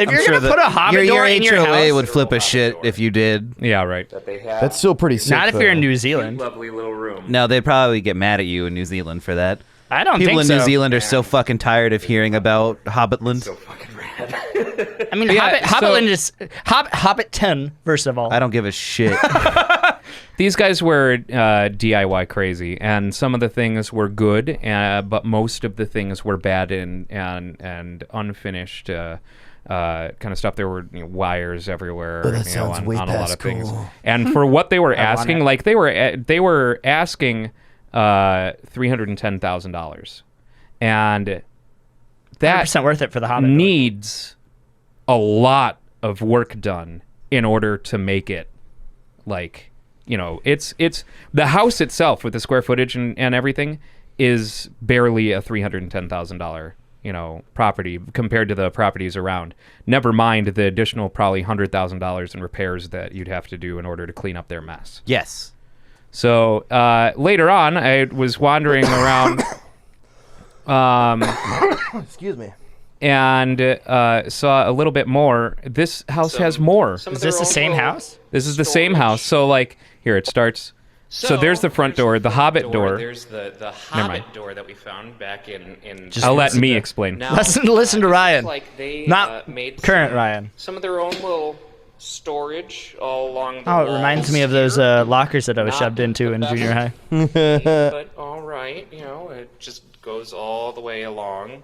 If you're Sure going to put a Hobbit door your in your HOA house, would flip a shit if you did. Yeah, right. That they have. That's still pretty sick. not if you're in though. New Zealand. lovely little room. No, they'd probably get mad at you in New Zealand for that. I don't People think in so. New Zealand are so fucking tired of hearing about Hobbitland. So fucking rad. I mean, Yeah, Hobbitland is Hobbit 10, first of all. I don't give a shit. These guys were DIY crazy, and some of the things were good, but most of the things were bad and unfinished kind of stuff. There were wires everywhere, that sounds on way a lot past of things. cool. And for what they were want asking, it. like they were asking $310,000, and that 100% worth it for the Hobbit door. needs a lot of work done in order to make it like, it's the house itself with the square footage and everything is barely a $310,000 property compared to the properties around, never mind the additional probably $100,000 in repairs that you'd have to do in order to clean up their mess. Yes. So later on I was wandering around Excuse me. and saw a little bit more. This house has more. Some of Is this their the own same little house? This is the same house. So like here it starts. So there's the front door, the Hobbit door. There's the mind. Hobbit door that we found back in. I'll let me explain. Now, Listen to it Ryan. looks Like they Not made current some, Ryan. Some of their own little storage all along the Oh, it reminds walls me of those here. lockers that I was Not shoved into the in best. junior high. But all right, it just goes all the way along.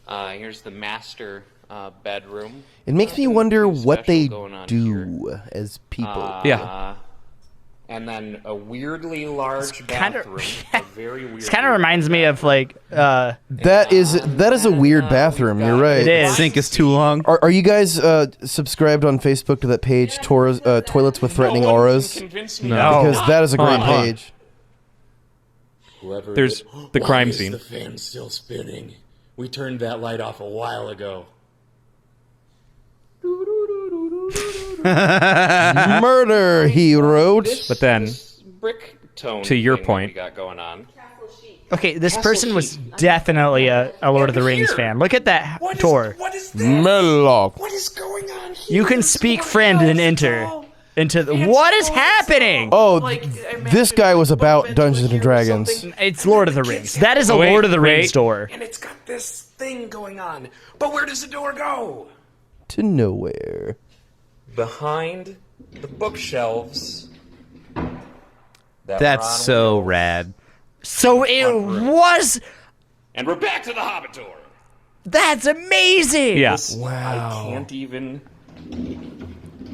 Here's the master bedroom. It makes me Nothing wonder too what special they going on do here. as people. Yeah. And then a weirdly large kinda- bathroom. A very weird. This kind of reminds me of like That is a weird bathroom. You're right. It is. Sink is too long. Are you guys subscribed on Facebook to that page, Toilets with Threatening No one can Auras? convince me No. Because that is a great Uh-huh. page. Whoever There's the crime scene. The fan still spinning. We turned that light off a while ago. Murder, he wrote. But then, This brick tone to your thing that point- we got going on. okay, this person was definitely a Lord of the Rings fan. Look at that door. What is this? Melloc. What is going on here? You can speak friend and enter into the. What is happening? Oh, this guy was about Dungeons and Dragons. It's Lord of the Rings. That is a Wait, Lord of the Rings wait. door. And it's got this thing going on. But where does the door go? To nowhere. Behind the bookshelves. that That's were on so wheels. rad. So it was. And we're back to the Hobbit door. That's amazing. yeah. I can't even.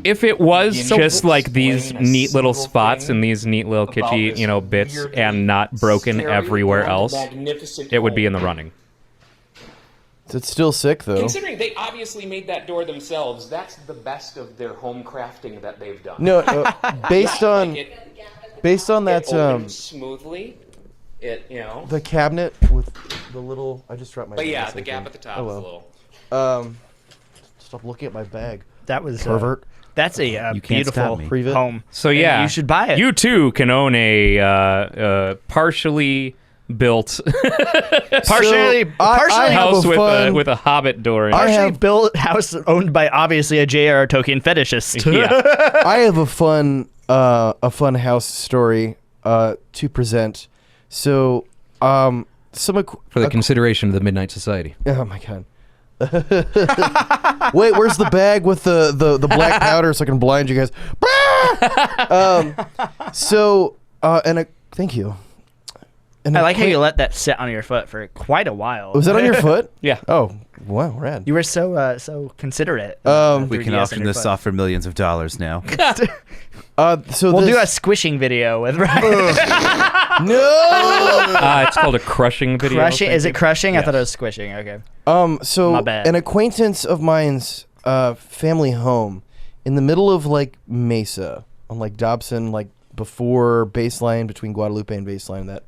If it was So just like these explain a neat little single spots thing and these neat little about kitschy, this bits weirdly and not broken scary everywhere and else, magnificent it would be in home. the running. It's still sick though. Considering they obviously made that door themselves, that's the best of their home crafting that they've done. No, based on It that opens smoothly. It, you know. The cabinet with the little. I just dropped my. But yeah, glasses, the I gap think. at the top Oh, is a well. little. Stop looking at my bag. That was Pervert. That's a You can't beautiful stop me. Preview. home. So And yeah, you should buy it. You too can own a partially built partially I have house a fun- with a Hobbit door. In I it. partially have- built house owned by obviously a J.R. Tolkien fetishist. Yeah. I have a fun house story to present. So, for For the consideration of the Midnight Society. Oh my god. Wait, where's the bag with the black powder so I can blind you guys? Thank you. And I like how you let that sit on your foot for quite a while. Was that on your foot? Yeah. Oh, wow, rad. You were so considerate. We 3DS can on auction your this foot. off for millions of dollars now. So We'll do a this, squishing video with Ryan. no. It's called a crushing video. Crushing? Is it crushing? I Yes. thought it was squishing. Okay. So My bad. an acquaintance of mine's family home in the middle of like Mesa on like Dobson, like before Baseline, between Guadalupe and Baseline.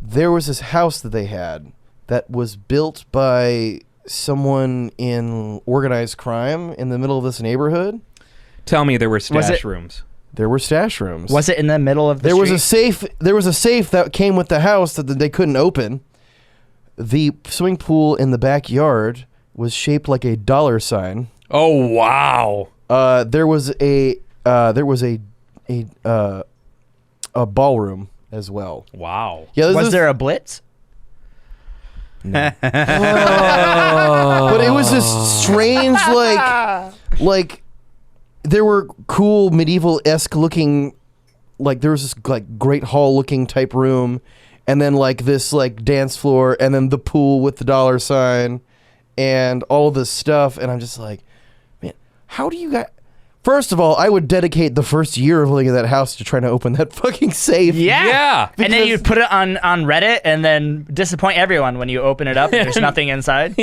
There was this house that they had that was built by someone in organized crime in the middle of this neighborhood. Tell me there were stash it- rooms. There were stash rooms. Was it in the middle of the There was a street? safe. There was a safe that came with the house that they couldn't open. The swimming pool in the backyard was shaped like a dollar sign. Oh wow. There was a ballroom as well. Wow. Yeah, Was there a blitz? But it was this strange, like there were cool medieval-esque looking, like there was this like great hall-looking type room, and then like this like dance floor, and then the pool with the dollar sign, and all of this stuff, and I'm just like, man, how do you guys? First of all, I would dedicate the first year of living in that house to trying to open that fucking safe. Yeah. And then you put it on Reddit and then disappoint everyone when you open it up and there's nothing inside.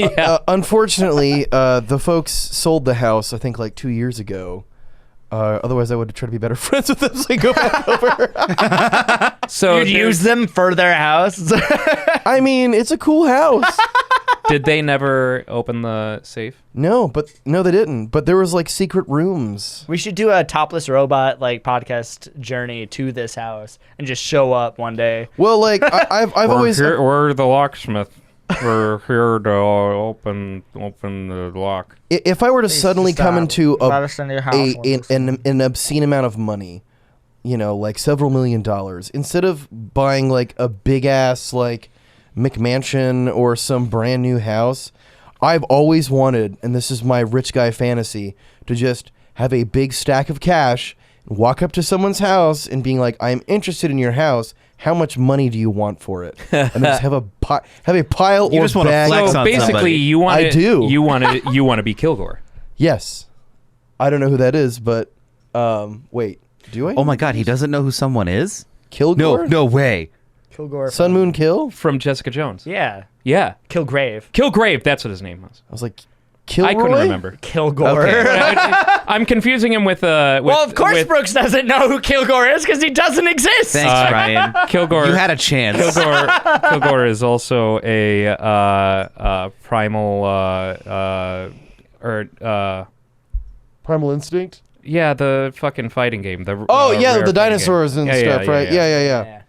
Unfortunately, the folks sold the house, I think, like 2 years ago. Otherwise, I would try to be better friends with them so I go back over. So You'd use them for their house. I mean, it's a cool house. did they never open the safe? No, they didn't. But there was like secret rooms. We should do a Topless Robot like podcast journey to this house and just show up one day. Well, like I've always We're the locksmith. We're here to open the lock. if I were to suddenly come into Let us into your house. an obscene amount of money, you know, like several $1 million, instead of buying like a big ass like McMansion or some brand new house, I've always wanted, and this is my rich guy fantasy, to just have a big stack of cash, walk up to someone's house and being like, I'm interested in your house. How much money do you want for it? And then just have a pile You or just wanna bag. flex So on basically, somebody. you want I do. You want to be Kilgore. Yes. I don't know who that is, but wait. Do I? Oh my god, he doesn't know who someone is? Kilgore? No way. Kilgore. Sun, Moon, Kill? From Jessica Jones. Yeah. Yeah. Kilgrave. Kilgrave, that's what his name was. I was like, Kilroy? I couldn't remember. Kilgore. I'm confusing him with Well, of course with Brooks doesn't know who Kilgore is because he doesn't exist. Thanks, Ryan. Kilgore. You had a chance. Kilgore is also a primal Primal Instinct? yeah, the fucking fighting game. The Oh, yeah, rare the fighting dinosaurs game. and stuff, right? Yeah. Yeah.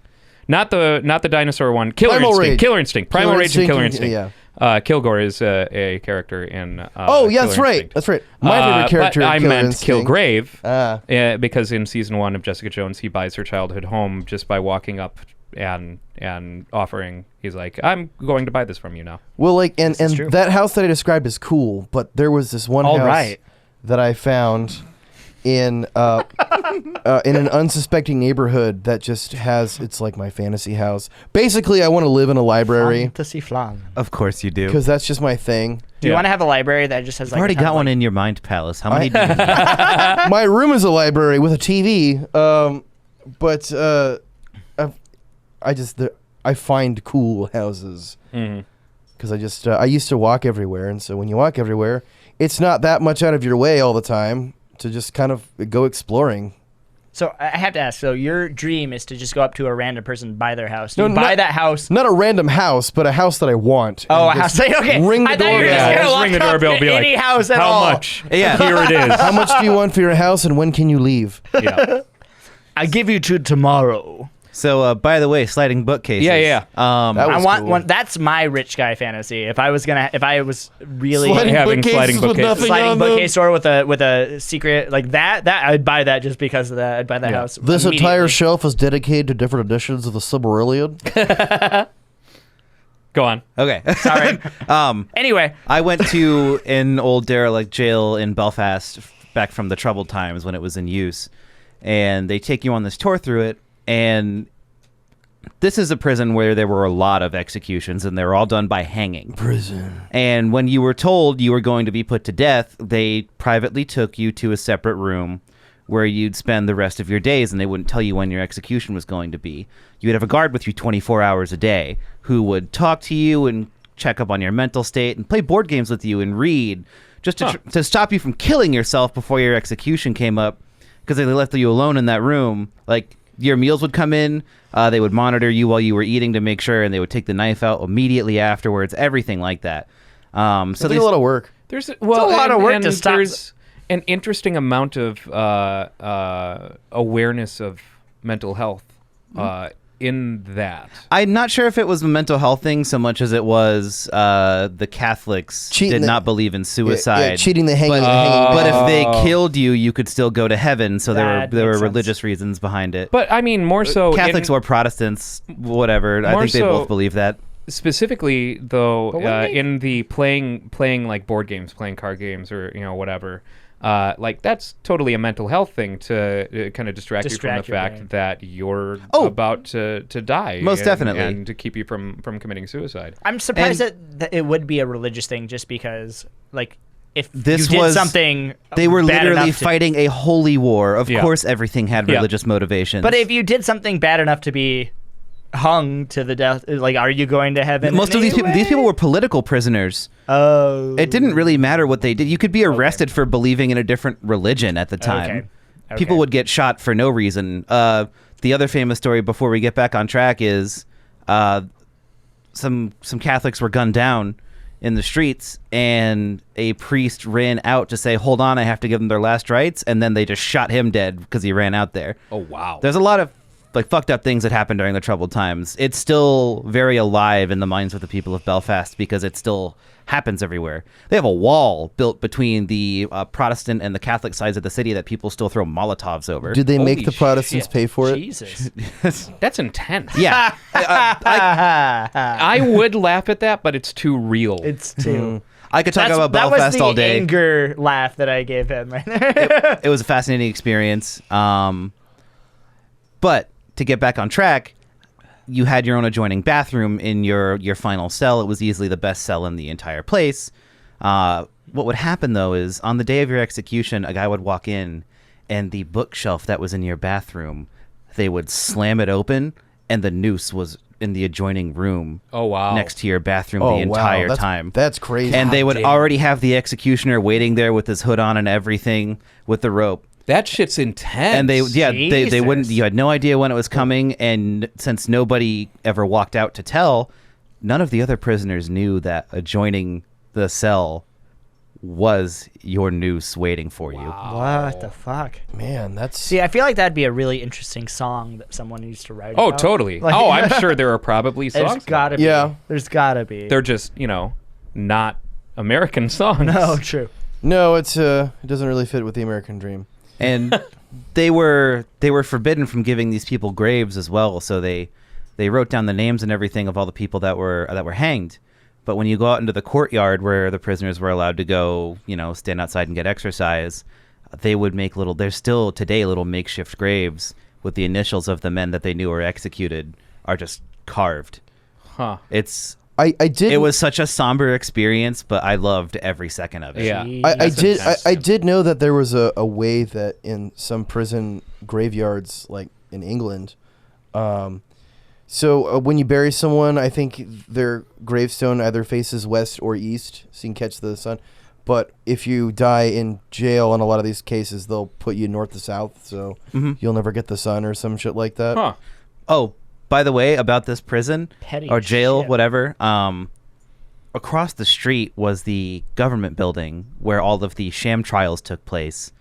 Not the dinosaur one. Killer Primal Instinct. Rage. Killer Instinct. Primal Rage and Killer Instinct. Yeah. Kilgore is a character in. Oh, yeah, that's Killer right. Instinct. That's right. My favorite character But in I Killer meant Instinct. Kilgrave. Because in season 1 of Jessica Jones, he buys her childhood home just by walking up and offering. He's like, I'm going to buy this from you now. Well, like, and true. that house that I described is cool, but there was this one All house right. that I found in an unsuspecting neighborhood that just has, it's like my fantasy house. Basically, I want to live in a library Fantasy flan. Of course you do. because that's just my thing. Do you Yeah. want to have a library that just has You've like already a ton got of, one like- in your mind palace. How many do you need? My room is a library with a TV, but I find cool houses because I used to walk everywhere, and so when you walk everywhere, it's not that much out of your way all the time to just kind of go exploring. So I have to ask. So your dream is to just go up to a random person, buy their house. No, You buy not- that house. Not a random house, but a house that I want. Oh, a And house. just Okay. Ring the I thought you were doorbell. just gonna just walk ring the up doorbell, to be like, any house at How all. much? Yeah. Here it is. How much do you want for your house, and when can you leave? Yeah. I give you to tomorrow. So, by the way, sliding bookcases. Yeah. That I was want cool. one. That's my rich guy fantasy. If I was really Having bookcases sliding with bookcases. nothing sliding on them. bookcase store with a secret like that, I'd buy that just because of that. I'd buy that house. This entire immediately. shelf is dedicated to different editions of the Silmarillion. Go on. Okay. Sorry. Anyway, I went to an old derelict jail in Belfast back from the troubled times when it was in use, and they take you on this tour through it, and this is a prison where there were a lot of executions, and they were all done by hanging. Prison. And when you were told you were going to be put to death, they privately took you to a separate room where you'd spend the rest of your days, and they wouldn't tell you when your execution was going to be. You would have a guard with you 24 hours a day who would talk to you and check up on your mental state and play board games with you and read just to stop you from killing yourself before your execution came up, because they left you alone in that room. Like, your meals would come in, they would monitor you while you were eating to make sure, and they would take the knife out immediately afterwards, everything like that. So That's a lot of work. There's a lot of work to stop. There's an interesting amount of awareness of mental health in that. I'm not sure if it was a mental health thing so much as it was the Catholics Cheating did the- not believe in suicide. Yeah, cheating the hanging. But if they Oh. killed you, you could still go to heaven. So there That were makes sense. religious reasons behind it. But I mean, more so Catholics in- or Protestants, whatever. I More think they so- both believe that. specifically though, But wouldn't they- in the playing like board games, playing card games, or whatever. Like that's totally a mental health thing to kind of distract you from Distract the your fact brain. that you're Oh. about to die. Most and- definitely. and to keep you from committing suicide. I'm surprised And- that it would be a religious thing, just because, like, if This you did was- something, They were bad literally enough to- fighting a holy war. Of Yeah. course, everything had Yeah. religious motivations. But if you did something bad enough to be hung to the death, like, are you going to heaven? most of these people were political prisoners. Oh, It didn't really matter what they did. You could be arrested for believing in a different religion at the time. Okay. People would get shot for no reason. The other famous story before we get back on track is some Catholics were gunned down in the streets, and a priest ran out to say, "Hold on, I have to give them their last rites," and then they just shot him dead because he ran out there. Oh wow. There's a lot of like fucked up things that happened during the troubled times. It's still very alive in the minds of the people of Belfast because it still happens everywhere. They have a wall built between the Protestant and the Catholic sides of the city that people still throw Molotovs over. Did they make Holy the Protestants shit. pay for it? Jesus. That's intense. Yeah. I would laugh at that, but it's too real. It's too. I could talk about that was Belfast the all day. anger laugh that I gave him right there. It was a fascinating experience. But to get back on track, you had your own adjoining bathroom in your final cell. It was easily the best cell in the entire place. What would happen, though, is on the day of your execution, a guy would walk in, and the bookshelf that was in your bathroom, they would slam it open, and the noose was in the adjoining room Oh wow. next to your bathroom Oh, the wow. entire That's- time. That's crazy. And they would damn. already have the executioner waiting there with his hood on and everything with the rope. That shit's intense. And they wouldn't, Jesus. you had no idea when it was coming, and since nobody ever walked out to tell, none of the other prisoners knew that adjoining the cell was your noose waiting for you. What the fuck? Man, that's See, I feel like that'd be a really interesting song that someone needs to write. Oh, about. totally. Like- Oh, I'm sure there are probably songs. There's gotta be. Yeah. There's gotta be. They're just, not American songs. No, true. no. It doesn't really fit with the American dream. And they were forbidden from giving these people graves as well, so they wrote down the names and everything of all the people that were hanged. But when you go out into the courtyard where the prisoners were allowed to go, stand outside and get exercise, they would make there's still today little makeshift graves with the initials of the men that they knew were executed are just carved. Huh. I did. It was such a somber experience, but I loved every second of it. Yeah. I That's did. intense. I did know that there was a way that in some prison graveyards, like in England, so when you bury someone, I think their gravestone either faces west or east, so you can catch the sun. But if you die in jail in a lot of these cases, they'll put you north to south, so you'll never get the sun or some shit like that. Huh. Oh, by the way, about this prison Petty or jail, shit. whatever. Across the street was the government building where all of the sham trials took place,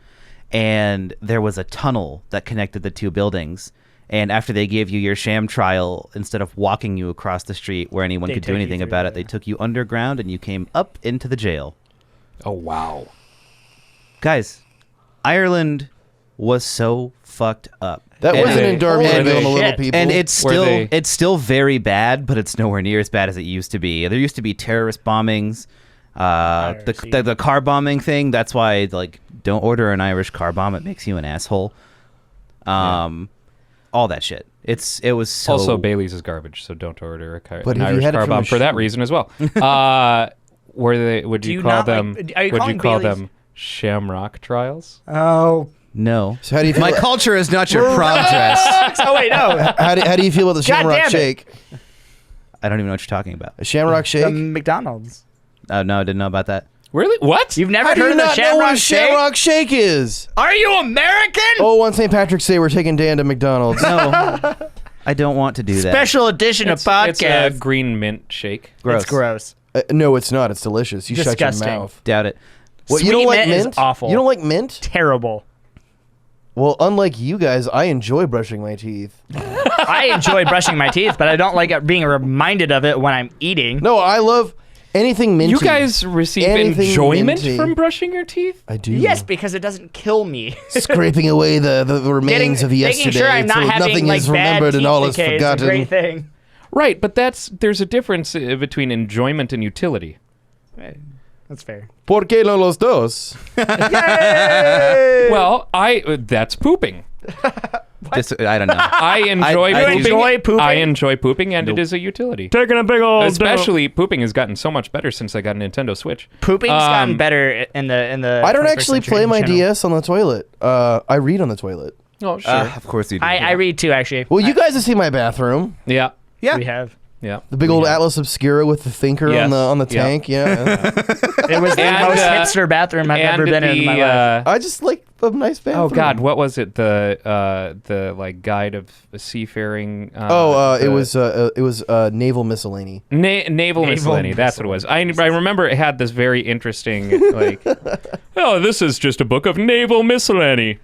and there was a tunnel that connected the two buildings. And after they gave you your sham trial, instead of walking you across the street where anyone They could do took you anything through about it, there. they took you underground and you came up into the jail. Oh, wow. Guys, Ireland was so fucked up. That And- wasn't in Darby Holy and the Little shit. People. And it's Were they- still very bad, but it's nowhere near as bad as it used to be. There used to be terrorist bombings, the car bombing thing. That's why don't order an Irish car bomb. It makes you an asshole. All that shit. It was so Also, Bailey's is garbage, so don't order But an if you Irish had it car from a bomb for that shoe- reason as well. Would Do you you call not them? like- are you would calling you call Bailey's- them Shamrock trials? Oh. no. So how do you feel? My culture is not your prom dress. Oh wait, no. how do you feel about the God Shamrock damn it. Shake? I don't even know what you're talking about. A Shamrock The Shake? McDonald's. Oh no, I didn't know about that. Really? What? You've never How do heard you of the not know what Shamrock a Shake? Shamrock Shake is? Are you American? Oh, on St. Patrick's Day, we're taking Dan to McDonald's. No, I don't want to do that. Special edition It's of a podcast. green mint shake. Gross. It's gross. No, it's not. It's delicious. You shut Disgusting. your mouth. Doubt it. What, you don't Sweet like mint is mint? awful. You don't like mint? Terrible. Well, unlike you guys, I enjoy brushing my teeth. I enjoy brushing my teeth, but I don't like being reminded of it when I'm eating. No, I love anything minty. You guys receive Anything enjoyment minty. from brushing your teeth? I do. Yes, because it doesn't kill me. Scraping away the remains of yesterday, making sure I'm not so having nothing like is bad remembered and teeth all is decay is a forgotten. great thing. Right, but there's a difference between enjoyment and utility. That's fair. ¿Por qué no los dos? Well, that's pooping. Just, I don't know. I enjoy I pooping. enjoy pooping? I enjoy pooping, and it is a utility. Taking a big old Especially pooping has gotten so much better since I got a Nintendo Switch. Pooping's gotten better in the. I don't 21st actually century play in my general. DS on the toilet. I read on the toilet. Oh, sure. Of course you do. I read too, actually. Well, you guys have seen my bathroom. Yeah. yeah. We have. Yeah. The big old Atlas Obscura with the thinker Yes. on the Yeah. tank. Yeah. It was the And, most hipster bathroom I've ever been in my life. I just like a nice bathroom. oh God, what was it? The like guide of seafaring. It was naval miscellany. Naval miscellany. That's what it was. I remember it had this very interesting like. Oh, this is just a book of naval miscellany.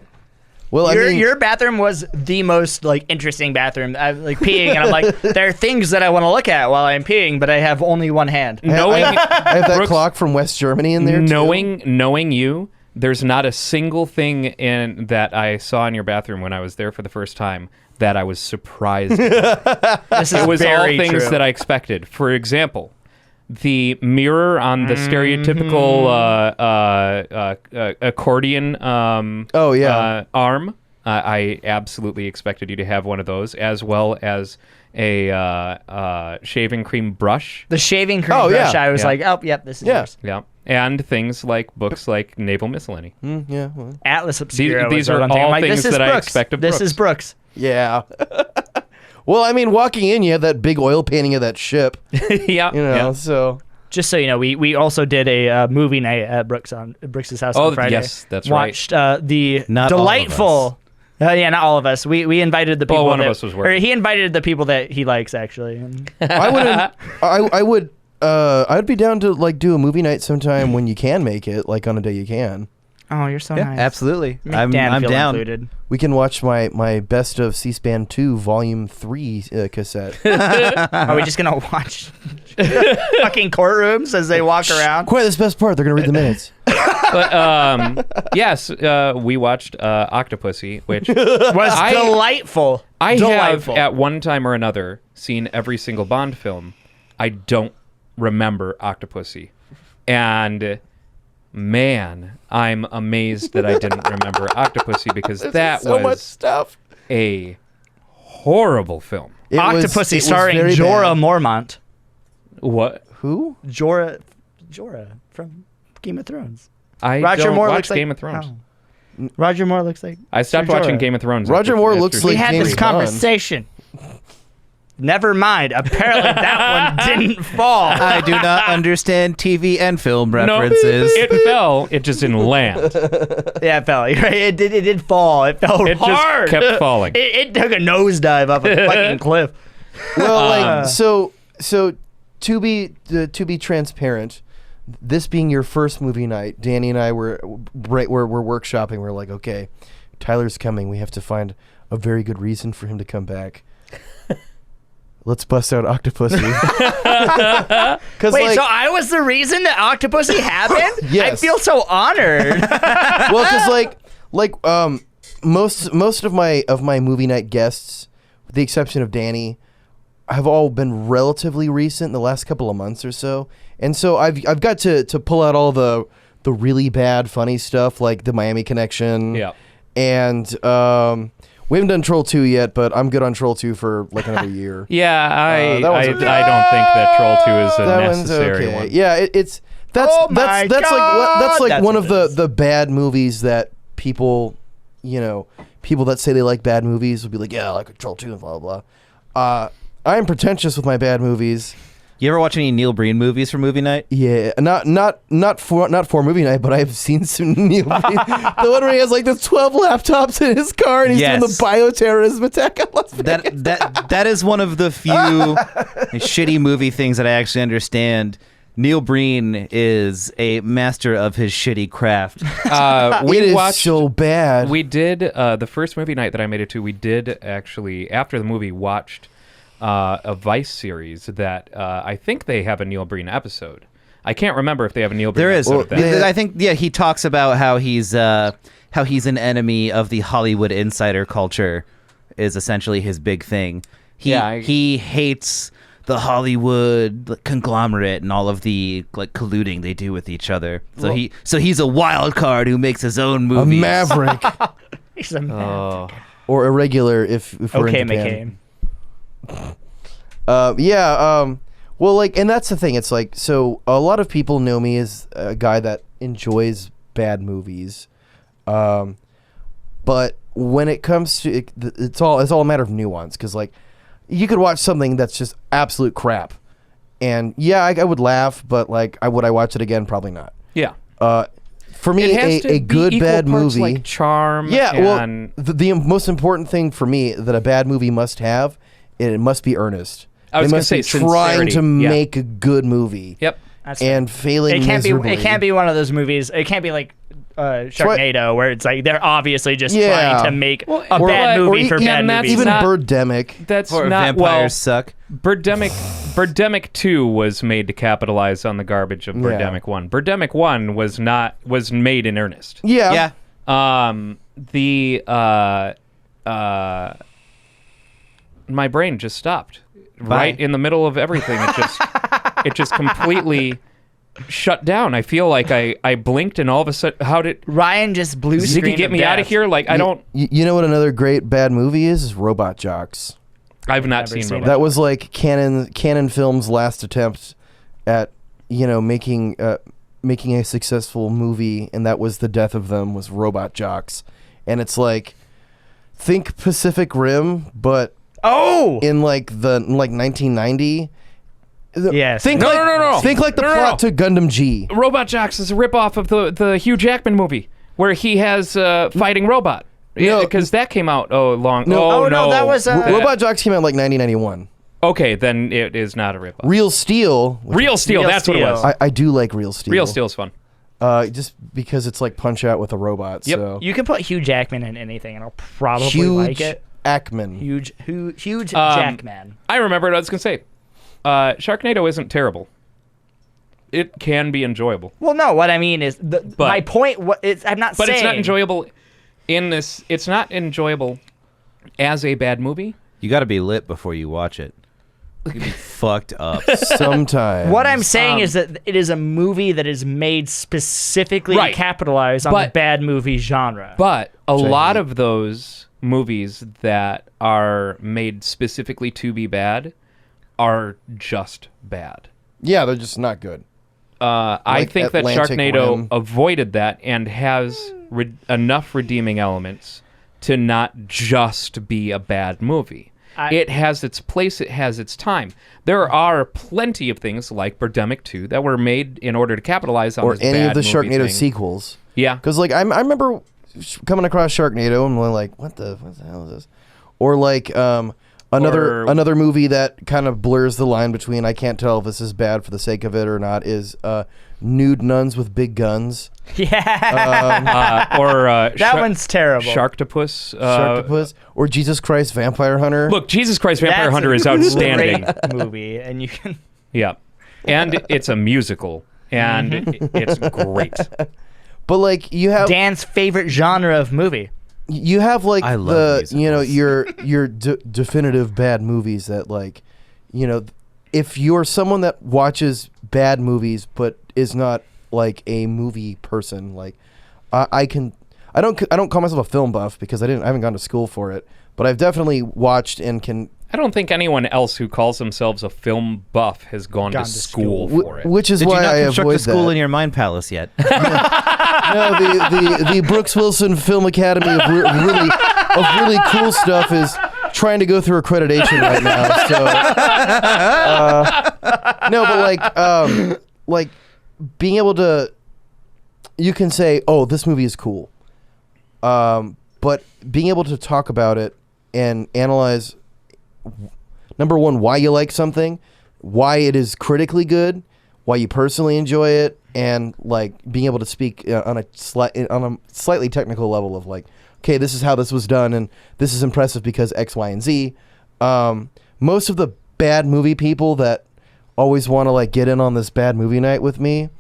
Well, Your bathroom was the most like interesting bathroom. I like peeing, and I'm like, there are things that I want to look at while I'm peeing, but I have only one hand. Knowing I have that Brooks- clock from West Germany in there. knowing you, there's not a single thing in that I saw in your bathroom when I was there for the first time that I was surprised about. This is It was all very things true. that I expected. For example, the mirror on the stereotypical accordion arm. I absolutely expected you to have one of those, as well as a shaving cream brush. The shaving cream Oh, brush. yeah. I was Yeah. like, oh, yep, this is Yeah. yours. Yeah. And things like books like Naval Miscellany. Yeah. Well, Atlas Obscura. These was the are one thing. all I'm like, things this is that I Brooks. expect of This is Brooks. yeah. Well, I mean, walking in, you have that big oil painting of that ship. Yeah. You know, yeah. so Just so you know, we also did a movie night at Brooks's house Oh, on Friday. yes, that's right. Watched the Not all of delightful. Yeah, not all of us. We invited the people. one of that, us was or working. he invited the people that he likes actually. And I'd be down to like do a movie night sometime when you can make it, like on a day you can. oh, you're so Yeah, nice. absolutely. Make I'm Dan feel down. included. We can watch my best of C-SPAN 2 Volume 3 cassette. Are we just gonna watch fucking courtrooms as they walk around? Quite this best part. They're gonna read the minutes. But yes, we watched Octopussy, which Was delightful. I have Delightful. at one time or another seen every single Bond film. I don't remember Octopussy, and man, I'm amazed that I didn't remember Octopussy because that so much was stuff. a horrible film. It Octopussy was starring very Jorah bad. Mormont. What? Who? Jorah from Game of Thrones. I Roger don't Moore watch looks like Game of Thrones. Oh. Roger Moore looks like I stopped Sir watching Jorah. Game of Thrones. Roger Moore looks We like had James this Bond. conversation. Never mind. Apparently that one didn't fall. I do not understand TV and film No, references. it fell. It just didn't land. Yeah, it fell. You're right. It did fall. It fell It hard. just kept falling. It took a nosedive off a fucking cliff. Well, like so to be transparent, this being your first movie night, Danny and I were workshopping. We're like, okay, Tyler's coming. We have to find a very good reason for him to come back. Let's bust out Octopussy. Wait, so I was the reason that Octopussy happened? Yes. I feel so honored. Well, because most of my movie night guests, with the exception of Danny, have all been relatively recent in the last couple of months or so, and so I've got to pull out all the really bad funny stuff like the Miami Connection. Yeah. And we haven't done Troll 2 yet, but I'm good on Troll 2 for like another year. Yeah, I that one's don't okay. think that Troll 2 is a That one's necessary okay. one. Yeah, that's Oh my that's God! like That's one what of it is. the bad movies that people that say they like bad movies will be like, yeah, I like Troll 2 and blah blah blah. I am pretentious with my bad movies. You ever watch any Neil Breen movies for movie night? Yeah, not for movie night, but I've seen some Neil Breen. The one where he has like the 12 laptops in his car and he's doing the Yes. bioterrorism attack on Las Vegas. That is one of the few shitty movie things that I actually understand. Neil Breen is a master of his shitty craft. It is so bad. We did the first movie night that I made it to. We did actually after the movie watched a Vice series that I think they have a Neil Breen episode. I can't remember if they have a Neil Breen There is. episode of that. I think he talks about how he's an enemy of the Hollywood insider culture is essentially his big thing. He hates the Hollywood conglomerate and all of the colluding they do with each other. So he's a wild card who makes his own a movies. maverick He's a man. or irregular if we're Okay, in Japan. McCain. Well, like, and that's the thing. It's like, so a lot of people know me as a guy that enjoys bad movies, but when it comes to it's all a matter of nuance. Because like, you could watch something that's just absolute crap, and yeah, I would laugh, but like, would I watch it again? Probably not. Yeah. For me, It has to a be good equal bad parts, movie, like charm. yeah. And Well, the most important thing for me that a bad movie must have, it must be earnest. I was they gonna must say be trying to sincerity. Yeah. make a good movie. Yep. That's And failing it can't miserably. be. It can't be one of those movies. It can't be like Sharknado, where it's like they're obviously just Yeah. trying to make a or- bad or movie for even bad that's movies. Even not- Birdemic. That's Or not vampires suck. Birdemic 2 was made to capitalize on the garbage of Birdemic 1. Birdemic 1 was made in earnest. Yeah. My brain just stopped right in the middle of everything. It just completely shut down. I feel like I blinked and all of a sudden, how did Ryan just blue Ziggy screened get me out of death. here? Like I don't. You know what another great bad movie is? Robot Jocks. I've not never seen seen Robot. That was like Canon Films' last attempt at making a successful movie, and that was the death of them. Was Robot Jocks, and it's like think Pacific Rim, but in like 1990. Yes. Think No, like, no. Think like the No, no, plot no. to Gundam G. Robot Jocks is a ripoff of the Hugh Jackman movie where he has fighting robot. No. Because that came out long. No. Oh, Oh, no, that was, Robot Jocks came out in like 1991. Okay, then it is not a ripoff. Real Steel. which Real Steel, Real that's what it Steel. was. I do like Real Steel. Real Steel's fun. Just because it's like Punch Out with a robot. Yep. So. You can put Hugh Jackman in anything, and I'll probably Huge like it. Ackman. Huge Jackman. I remembered what I was going to say. Sharknado isn't terrible. It can be enjoyable. Well, no, what I mean is my point. I'm not But saying. it's not enjoyable in this. It's not enjoyable as a bad movie. You got to be lit before you watch it. You'd be fucked up. Sometimes. What I'm saying is that it is a movie that is made specifically Right. to capitalize on the But- bad movie genre. But a Which I lot hate. of those movies that are made specifically to be bad are just bad. Yeah, they're just not good. I Like think that Atlantic Sharknado Rim. avoided that and has enough redeeming elements to not just be a bad movie. It has its place. It has its time. There are plenty of things like Birdemic 2 that were made in order to capitalize on or this any bad of the movie Sharknado thing. sequels. Yeah. Because like I remember coming across Sharknado and like, what the hell is this? Or like another movie that kind of blurs the line between I can't tell if this is bad for the sake of it or not is Nude Nuns with Big Guns. Yeah. That one's terrible. Sharktopus. Or Jesus Christ Vampire Hunter. Look, Jesus Christ Vampire That's Hunter a is outstanding. great movie, and you can. Yeah. And it's a musical, and it's great. But like you have Dan's favorite genre of movie. you have like I love your definitive bad movies that like, if you're someone that watches bad movies but is not like a movie person, like I don't call myself a film buff because I haven't gone to school for it, but I've definitely watched and can. I don't think anyone else who calls themselves a film buff has gone to school for it. Which is Did why you not I construct avoid a school that. in your mind palace yet? No, the Brooks Wilson Film Academy of really cool stuff is trying to go through accreditation right now. So no, but like being able to, you can say, oh, this movie is cool, but being able to talk about it and analyze, number one, why you like something, why it is critically good, why you personally enjoy it, and like being able to speak on a slightly technical level of like, okay, this is how this was done, and this is impressive because X, Y, and Z. Most of the bad movie people that always want to like get in on this bad movie night with me,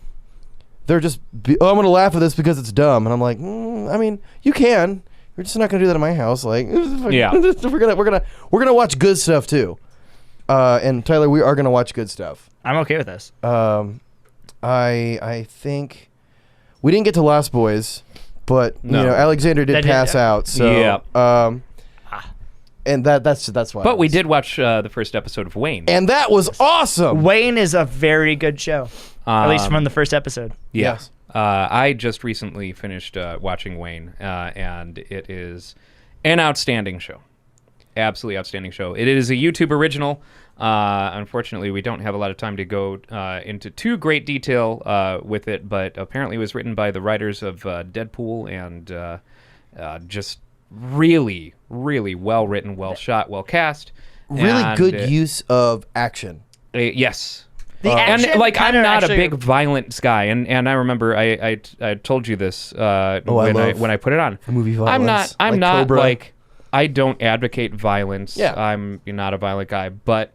they're just, I'm gonna laugh at this because it's dumb, and I'm like, I mean, you can. You're just not gonna do that in my house. Like, yeah, we're gonna watch good stuff too. And Tyler, we are gonna watch good stuff. I'm okay with this. I think we didn't get to Lost Boys, but No. Alexander did pass out. So Yeah. and that's why. But we did watch the first episode of Wayne. and that was awesome. Wayne is a very good show, at least from the first episode. Yeah. Yes. I just recently finished watching Wayne, and it is an outstanding show. Absolutely outstanding show. It is a YouTube original. Unfortunately, we don't have a lot of time to go into too great detail with it, but apparently it was written by the writers of Deadpool and just really, really well written, well shot, well cast. Really and, good use of action. Yes. The action And like I'm kinda not actually- a big violence guy, and I remember I told you this when I put it on. The movie violence. I'm like not Cobra. like I don't advocate violence. Yeah. I'm not a violent guy, but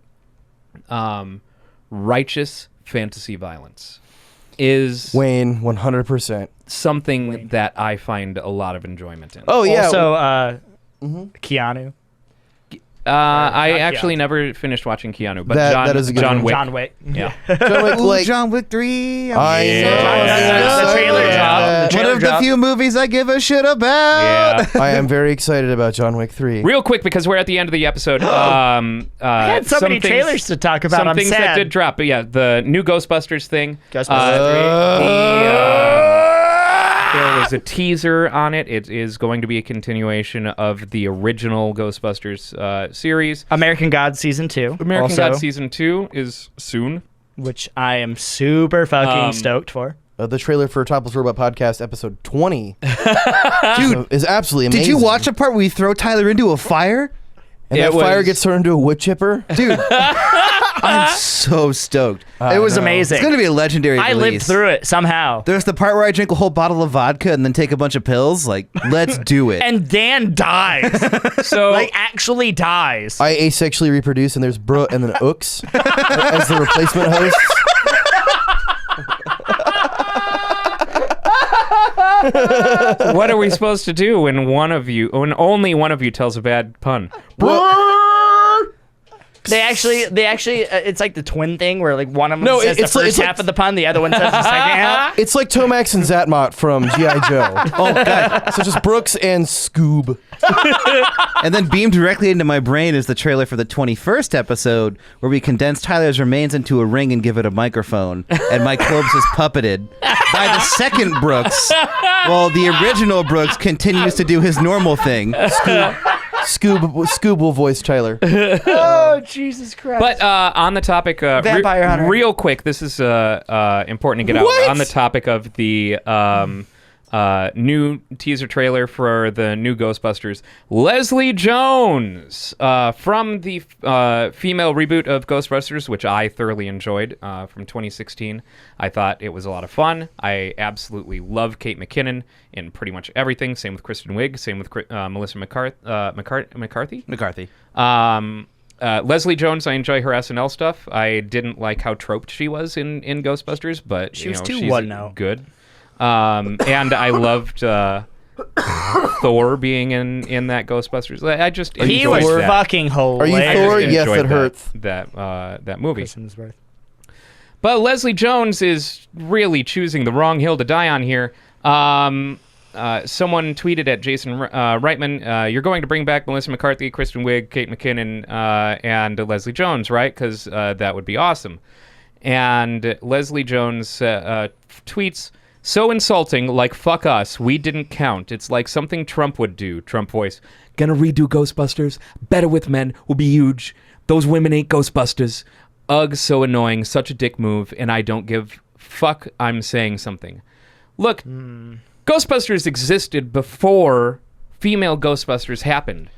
righteous fantasy violence is Wayne 100%. something that I find a lot of enjoyment in. Oh yeah. Also, Keanu. I not actually Keanu. never finished watching Keanu, but That is a good John one. Wick. John Wick. Yeah. John Wick, like, John Wick 3. I Yeah. know. The trailer dropped. The One trailer of the dropped. few movies I give a shit about. Yeah. I am very excited about John Wick 3. Real quick, because we're at the end of the episode. I had so many trailers to talk about. Some I'm things sad. that did drop, but yeah, the new Ghostbusters thing. There was a teaser on it. It is going to be a continuation of the original Ghostbusters series. American Gods Season 2. American also, God Season 2 is soon. which I am super fucking stoked for. The trailer for Topless Robot Podcast episode 20 dude, is absolutely amazing. Did you watch the part where we throw Tyler into a fire? And that fire gets turned into a wood chipper? Dude, I'm so stoked. It was amazing. It's going to be a legendary I release. lived through it somehow. There's the part where I drink a whole bottle of vodka and then take a bunch of pills. Like, let's do it. And Dan dies. So like, actually dies. I asexually reproduce, and there's Bro and then Ooks as the replacement hosts. what are we supposed to do when only one of you tells a bad pun? They actually, it's like the twin thing where like one of them No, says the it's like- first half of the pun, the other one says the second half. It's like Tomax and Zatmot from G.I. Joe. Oh, God. So just Brooks and Scoob. And then beamed directly into my brain is the trailer for the 21st episode where we condense Tyler's remains into a ring and give it a microphone. And my corpse is puppeted by the second Brooks while the original Brooks continues to do his normal thing. Scoob will voice Tyler. Oh, Jesus Christ. But on the topic, Vampire Hunter. real quick, this is important to get out. On the topic of the new teaser trailer for the new Ghostbusters, Leslie Jones from the female reboot of Ghostbusters, which I thoroughly enjoyed from 2016. I thought it was a lot of fun. I absolutely love Kate McKinnon in pretty much everything. Same with Kristen Wiig. Same with Melissa McCarthy. Leslie Jones, I enjoy her SNL stuff. I didn't like how troped she was in Ghostbusters, but She was too she's one-note. good. And I loved Thor being in that Ghostbusters. I just he enjoyed was that. fucking Are hilarious. you I just Thor? Yes, enjoyed it hurts. That movie. Christmas birth. But Leslie Jones is really choosing the wrong hill to die on here. Someone tweeted at Jason Reitman, you're going to bring back Melissa McCarthy, Kristen Wiig, Kate McKinnon, and Leslie Jones, right? Because that would be awesome. And Leslie Jones tweets, so insulting, like fuck us, we didn't count. It's like something Trump would do. Trump voice. Gonna redo Ghostbusters. Better with men will be huge. Those women ain't Ghostbusters. Ugh, so annoying. Such a dick move. And I don't give fuck. I'm saying something. Look, Ghostbusters existed before female Ghostbusters happened.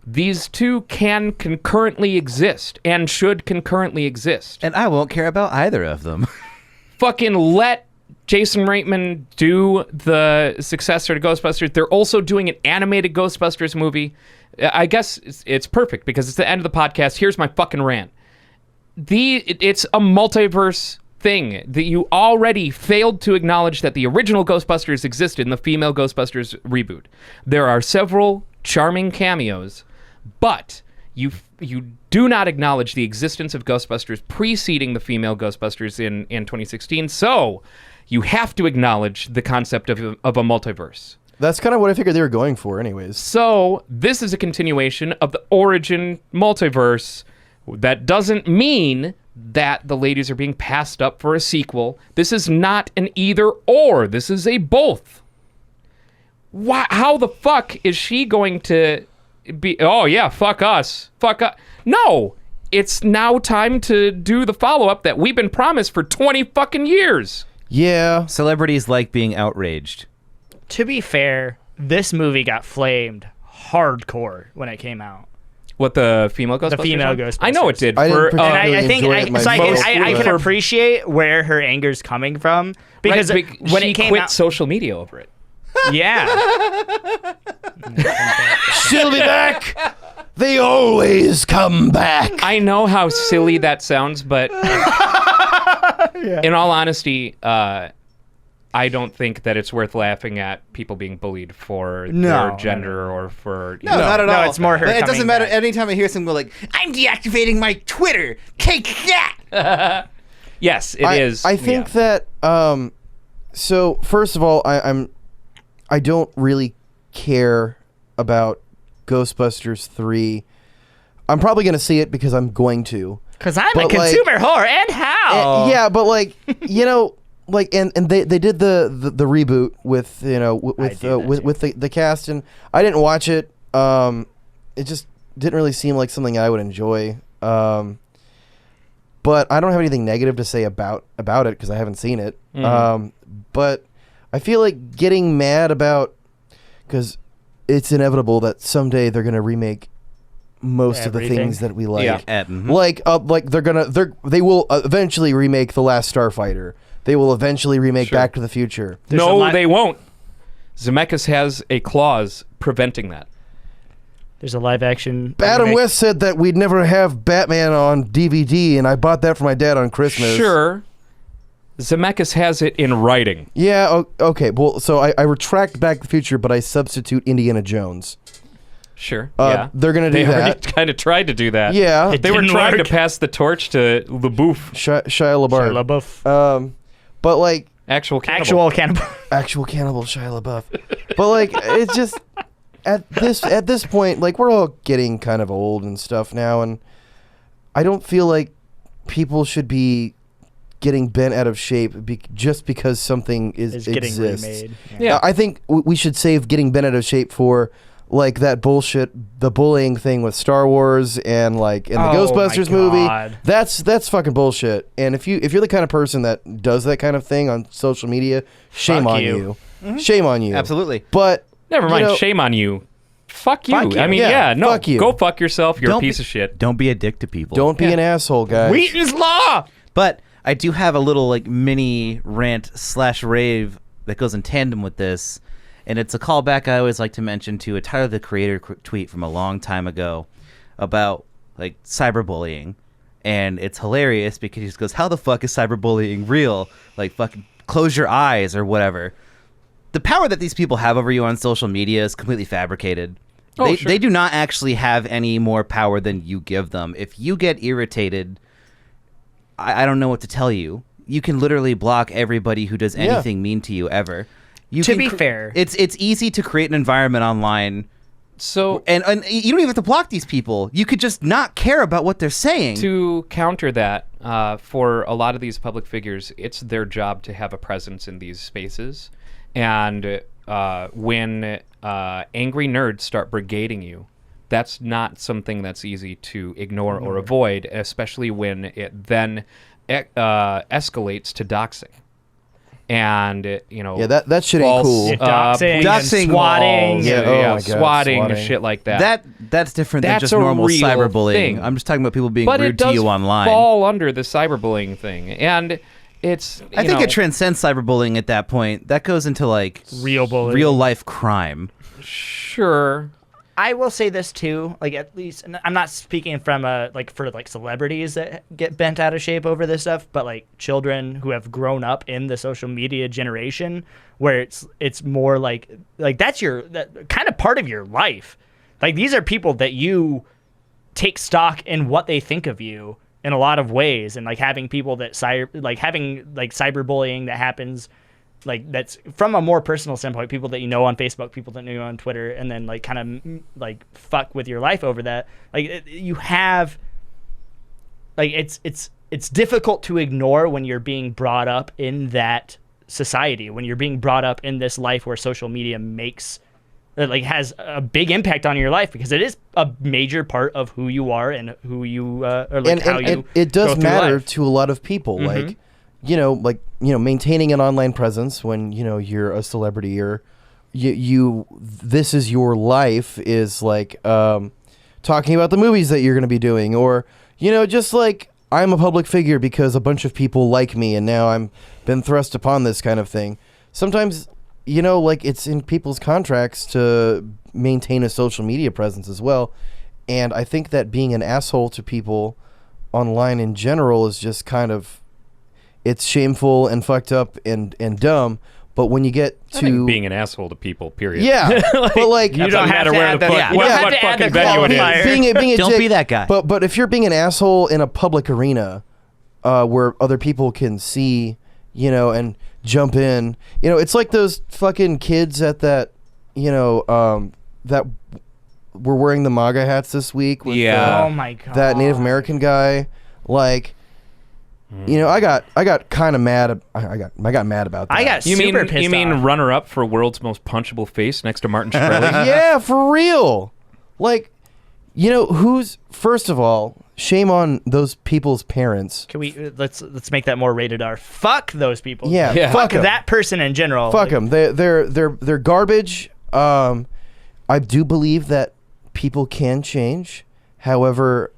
These two can concurrently exist and should concurrently exist. And I won't care about either of them. Fucking let Jason Reitman do the successor to Ghostbusters. They're also doing an animated Ghostbusters movie. I guess it's perfect because it's the end of the podcast. Here's my fucking rant. It's a multiverse thing that you already failed to acknowledge that the original Ghostbusters existed in the female Ghostbusters reboot. There are several charming cameos, but you do not acknowledge the existence of Ghostbusters preceding the female Ghostbusters in 2016. So you have to acknowledge the concept of a multiverse. That's kind of what I figured they were going for anyways. So this is a continuation of the origin multiverse. That doesn't mean that the ladies are being passed up for a sequel. This is not an either or. This is a both. How the fuck is she going to be, oh yeah, fuck us. No, it's now time to do the follow-up that we've been promised for 20 fucking years. Yeah. Celebrities like being outraged. To be fair, this movie got flamed hardcore when it came out. What, the female Ghostbusters? The female one? Ghostbusters. I know it did. I didn't For, particularly And I think enjoy it myself. I can appreciate where her anger's coming from because when she it came quit out, social media over it. yeah, She'll be back. They always come back. I know how silly that sounds, but in all honesty, I don't think that it's worth laughing at people being bullied for their gender or for... No, not at all. it's more her It doesn't coming matter. back. Anytime I hear someone like, I'm deactivating my Twitter. Take that. Yes, it is. I think that. So first of all, I don't really care about Ghostbusters 3. I'm probably gonna see it because I'm going to. because I'm a But, like- consumer whore, and how? Yeah, but like like and they did the reboot with with the cast, and I didn't watch it. It just didn't really seem like something I would enjoy. But I don't have anything negative to say about it because I haven't seen it. But I feel like getting mad about because it's inevitable that someday they're gonna remake most of the Everything. things that we like. Yeah. Like they will eventually remake The Last Starfighter. They will eventually remake Back to the Future. No, they won't. Zemeckis has a clause preventing that. There's a live action. Adam remake. West said that we'd never have Batman on DVD, and I bought that for my dad on Christmas. Sure. Zemeckis has it in writing. Yeah, okay. Well, so I retract Back to the Future, but I substitute Indiana Jones. Sure. Yeah. They're going to They do already that. kind of tried to do that. Yeah. They were Didn't trying work. to pass the torch to LaBouffe. Shia Shia LaBeouf. LaBeouf. But like, Actual cannibal. Actual cannibal. actual cannibal Shia LaBeouf. But like, it's just at this point, like we're all getting kind of old and stuff now, and I don't feel like people should be getting bent out of shape just because something Is getting exists. remade. Yeah. I think we should save getting bent out of shape for like that bullshit, the bullying thing with Star Wars and like in the Ghostbusters movie. That's fucking bullshit. And if you're the kind of person that does that kind of thing on social media, shame on you. Shame on you. Absolutely. But never mind, shame on you. Fuck you. I mean, no, fuck you. Go fuck yourself. You're a piece of shit. Don't be a dick to people. Don't be an asshole, guys. Wheaton's Law! But I do have a little like mini rant / rave that goes in tandem with this. And it's a callback I always like to mention to a Tyler the Creator tweet from a long time ago about like cyberbullying. And it's hilarious because he just goes, how the fuck is cyberbullying real? Like fucking close your eyes or whatever. The power that these people have over you on social media is completely fabricated. They do not actually have any more power than you give them. If you get irritated, I don't know what to tell you. You can literally block everybody who does anything mean to you ever. To be fair, it's easy to create an environment online. So and you don't even have to block these people. You could just not care about what they're saying. To counter that, for a lot of these public figures, it's their job to have a presence in these spaces. And when angry nerds start brigading you, that's not something that's easy to ignore or avoid, especially when it then escalates to doxing. And that shit ain't cool. Doxing, swatting, swatting, shit like that. That's different than just normal cyberbullying. Thing. I'm just talking about people being but rude to you online. But it does fall under the cyberbullying thing, and it's. I think it transcends cyberbullying at that point. That goes into like real bullying, real life crime. Sure. I will say this too, like at least, and I'm not speaking from for celebrities that get bent out of shape over this stuff, but like children who have grown up in the social media generation, where it's more like that's that kind of part of your life. Like these are people that you take stock in what they think of you in a lot of ways, and like having people that having cyberbullying that happens. Like that's from a more personal standpoint, people that you know on Facebook, people that know you on Twitter, and then like kind of like fuck with your life over that. Like you have, like it's difficult to ignore when you're being brought up in that society, when you're being brought up in this life where social media has a big impact on your life because it is a major part of who you are and who you or like how you. And it does go through matter life. to a lot of people, maintaining an online presence when, you're a celebrity or this is your life is like talking about the movies that you're going to be doing or, just like I'm a public figure because a bunch of people like me and now I'm been thrust upon this kind of thing. Sometimes, it's in people's contracts to maintain a social media presence as well. And I think that being an asshole to people online in general is just kind of, it's shameful and fucked up and dumb, but when you get to I think being an asshole to people, period. Yeah, but like you don't matter where the fuck, what fucking venue it is. Being a don't dick, be that guy. But if you're being an asshole in a public arena, where other people can see, and jump in, it's like those fucking kids at that, that were wearing the MAGA hats this week. With, oh my god, that Native American guy, like. I got kind of mad. I got mad about that. I got super pissed You mean off. runner-up for world's most punchable face next to Martin Shkreli? Yeah, for real. Like, who's first of all, shame on those people's parents. Can we let's make that more rated R? Fuck those people. Yeah. Fuck 'em. that person in general. Fuck them. They're garbage. I do believe that people can change. However,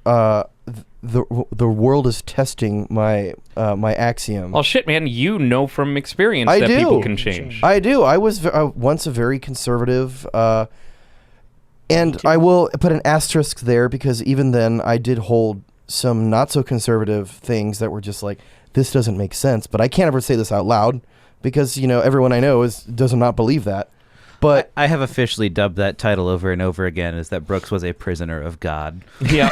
the world is testing my my axiom. Well, shit, man, from experience I that do. people can change. I do. I was once a very conservative, and I will put an asterisk there because even then I did hold some not so conservative things that were just like, this doesn't make sense. But I can't ever say this out loud because everyone I know does not believe that. But I have officially dubbed that title over and over again as that Brooks was a prisoner of God. Yeah,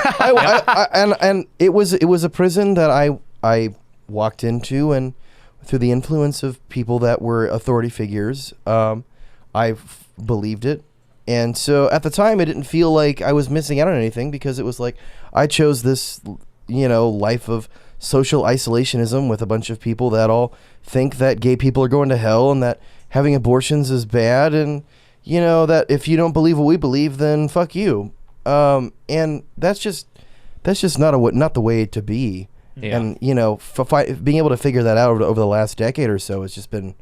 and it was a prison that I walked into, and through the influence of people that were authority figures, I believed it. And so at the time, it didn't feel like I was missing out on anything because it was like I chose this, life of social isolationism with a bunch of people that all think that gay people are going to hell and that having abortions is bad, and that if you don't believe what we believe, then fuck you. And that's just not the way to be. Yeah. And being able to figure that out over the last decade or so, it's been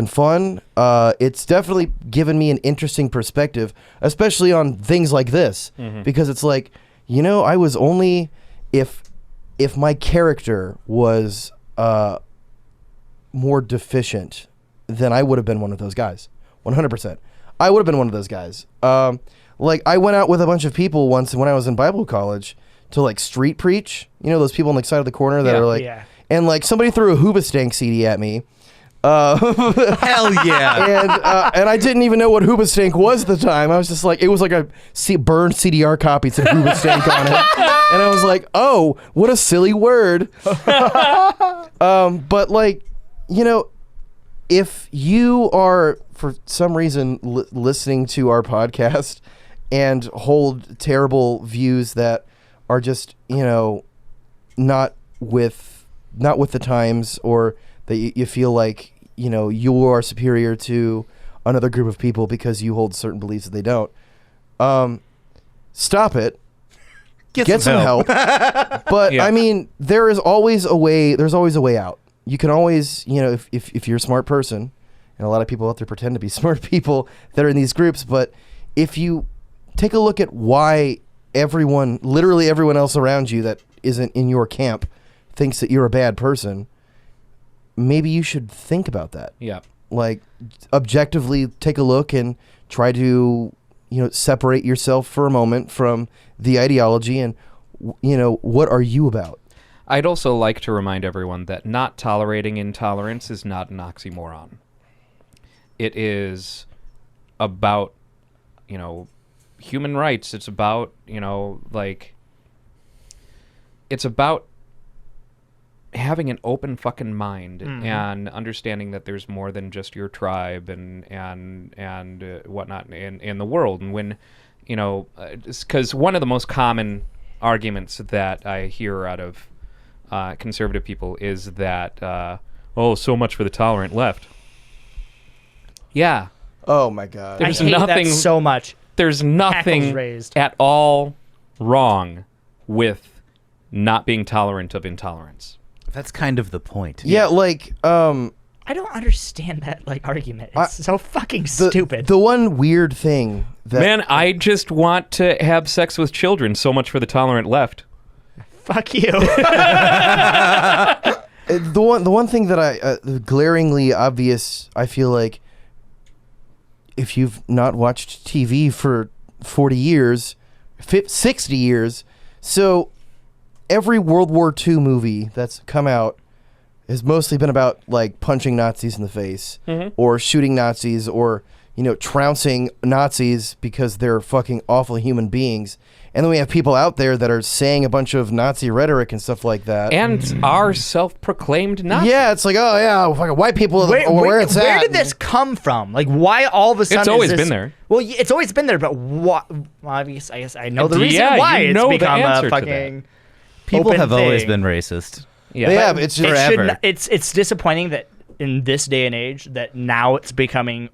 fun. It's definitely given me an interesting perspective, especially on things like this, because it's like, I was only if my character was more deficient, then I would have been one of those guys. 100%. I would have been one of those guys. Like I went out with a bunch of people once when I was in Bible college to like street preach. Those people on the side of the corner that are like, and like somebody threw a Hoobastank CD at me. Hell yeah! And I didn't even know what Hoobastank was at the time. I was just like, it was like a burned CDR copy. It said Hoobastank on it, and I was like, oh, what a silly word. But like, if you are for some reason listening to our podcast and hold terrible views that are just not with the times, or that you feel like you are superior to another group of people because you hold certain beliefs that they don't, stop it. Get some help. But I mean, there's always a way out. You can always, if you're a smart person, and a lot of people out there pretend to be smart people that are in these groups, but if you take a look at why literally everyone else around you that isn't in your camp thinks that you're a bad person, maybe you should think about that. Yeah. Like, objectively take a look and try to, separate yourself for a moment from the ideology and, what are you about? I'd also like to remind everyone that not tolerating intolerance is not an oxymoron. It is about, human rights. It's about, it's about having an open fucking mind and understanding that there's more than just your tribe and whatnot in the world. And when, because one of the most common arguments that I hear out of conservative people is that, so much for the tolerant left. Yeah. Oh my God. There's I hate nothing that so much. There's nothing raised. at all wrong with not being tolerant of intolerance. That's kind of the point. Yeah, like, I don't understand that argument. It's so fucking stupid. The one weird thing that Man, I just want to have sex with children. So much for the tolerant left. Fuck you. the one thing that I glaringly obvious, I feel like, if you've not watched TV for 40 years, 60 years, so every World War II movie that's come out has mostly been about like punching Nazis in the face or shooting Nazis or, trouncing Nazis because they're fucking awful human beings. And then we have people out there that are saying a bunch of Nazi rhetoric and stuff like that. And are self-proclaimed Nazis. Yeah, it's like, oh yeah, fucking white people are where it's at. Where did this come from? Like, why all of a sudden It's always been there. Well, it's always been there, but what? Well, I guess I know the reason Yeah, why you know it's the become answer a to fucking People open have always thing. been racist. Yeah. They have. It's just It should forever. not- it's disappointing that in this day and age that now it's becoming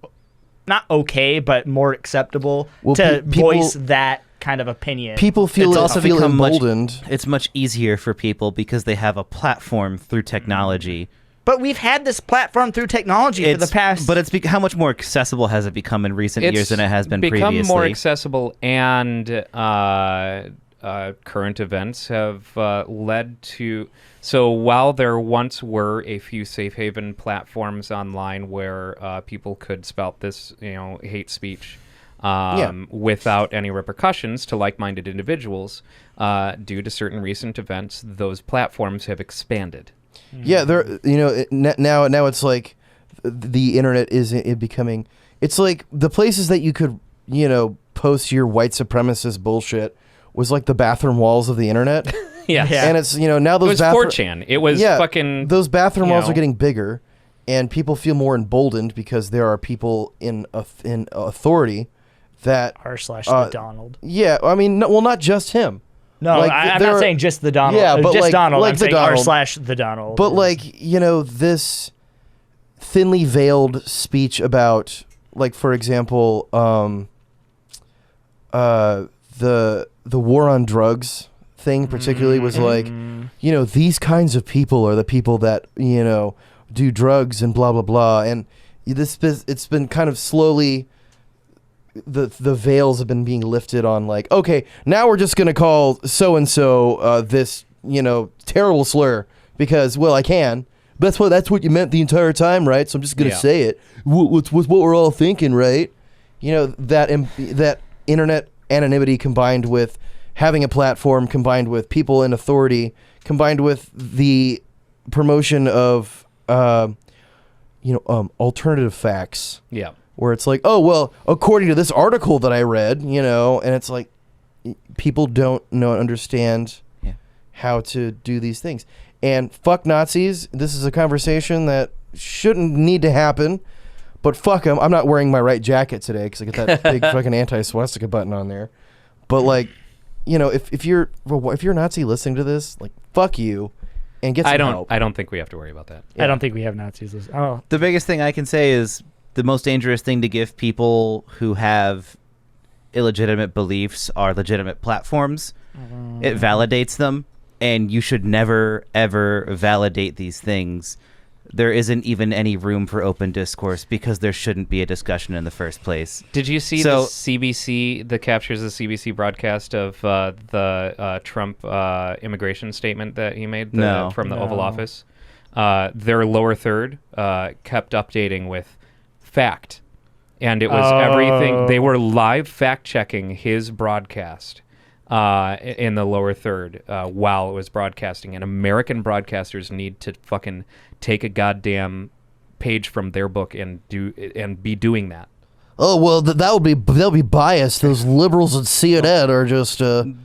not okay, but more acceptable to voice that kind of opinion. People feel It's also become emboldened. It's much easier for people because they have a platform through technology. But we've had this platform through technology for the past. But it's how much more accessible has it become in recent years than it has been become previously? more accessible, and current events have led to. So while there once were a few safe haven platforms online where people could spout this, hate speech without any repercussions to like-minded individuals, due to certain recent events, those platforms have expanded. Yeah, they're now it's like the internet is becoming. It's like the places that you could post your white supremacist bullshit was like the bathroom walls of the internet. Yeah. And it's now It those was 4chan. It was fucking. those bathroom walls know. are getting bigger, and people feel more emboldened because there are people in authority that r/the Donald. Yeah, I mean, not just him. No, Like, I'm there not are- saying just the Donald. Yeah, but just like- Donald. like I'm the saying Donald. r/the Donald. But like this thinly veiled speech about like for example, the war on drugs thing particularly was like, you know, these kinds of people are the people that, you know, do drugs and blah blah blah, and it's been kind of slowly the veils have been being lifted on like, okay, now we're just gonna call so and so this, you know, terrible slur because, well, I can. That's what you meant the entire time, right? So I'm just gonna say it. What's what we're all thinking, right? You know, that internet anonymity combined with having a platform, combined with people in authority, combined with the promotion of alternative facts. Yeah. Where it's like, oh, well, according to this article that I read, you know, and it's like people don't understand how to do these things. And fuck Nazis. This is a conversation that shouldn't need to happen, but fuck them. I'm not wearing my right jacket today because I got that big fucking anti-swastika button on there. But like, you know, if you're a Nazi listening to this, like, fuck you, and get some help. I don't think we have to worry about that. I don't think we have Nazis listening. Oh, The biggest thing I can say is the most dangerous thing to give people who have illegitimate beliefs are legitimate platforms. It validates them. And you should never, ever validate these things. There isn't even any room for open discourse because there shouldn't be a discussion in the first place. Did you see the CBC, the captures of the CBC broadcast of the Trump immigration statement that he made from the Oval Office? Their lower third kept updating with fact. And it was everything. They were live fact-checking his broadcast. In the lower third while it was broadcasting, and American broadcasters need to fucking take a goddamn page from their book and be doing that. Oh well, they'll be biased. Those liberals at CNN are just. The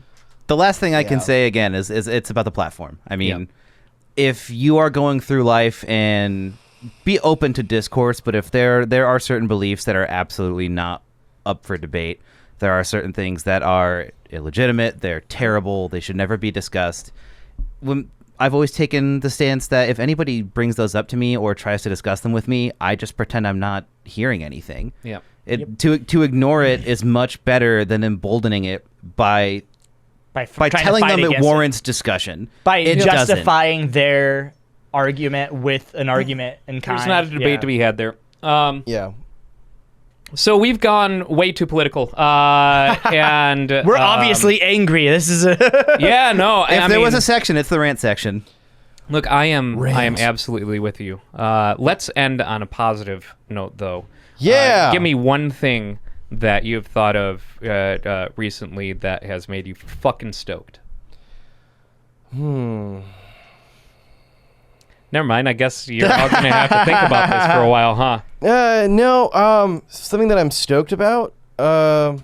last thing I can say again is it's about the platform. I mean, if you are going through life and be open to discourse, but if there are certain beliefs that are absolutely not up for debate. There are certain things that are illegitimate. They're terrible. They should never be discussed. I've always taken the stance that if anybody brings those up to me or tries to discuss them with me, I just pretend I'm not hearing anything. Yeah. To ignore it is much better than emboldening it by telling them it warrants discussion. By justifying their argument with an argument in kind. There's not a debate to be had there. So we've gone way too political, and we're obviously angry. This is If there was a section, it's the rant section. Look, I am absolutely with you. Let's end on a positive note, though. Yeah. Give me one thing that you've thought of recently that has made you fucking stoked. Never mind. I guess you're all going to have to think about this for a while, huh? No. Something that I'm stoked about. I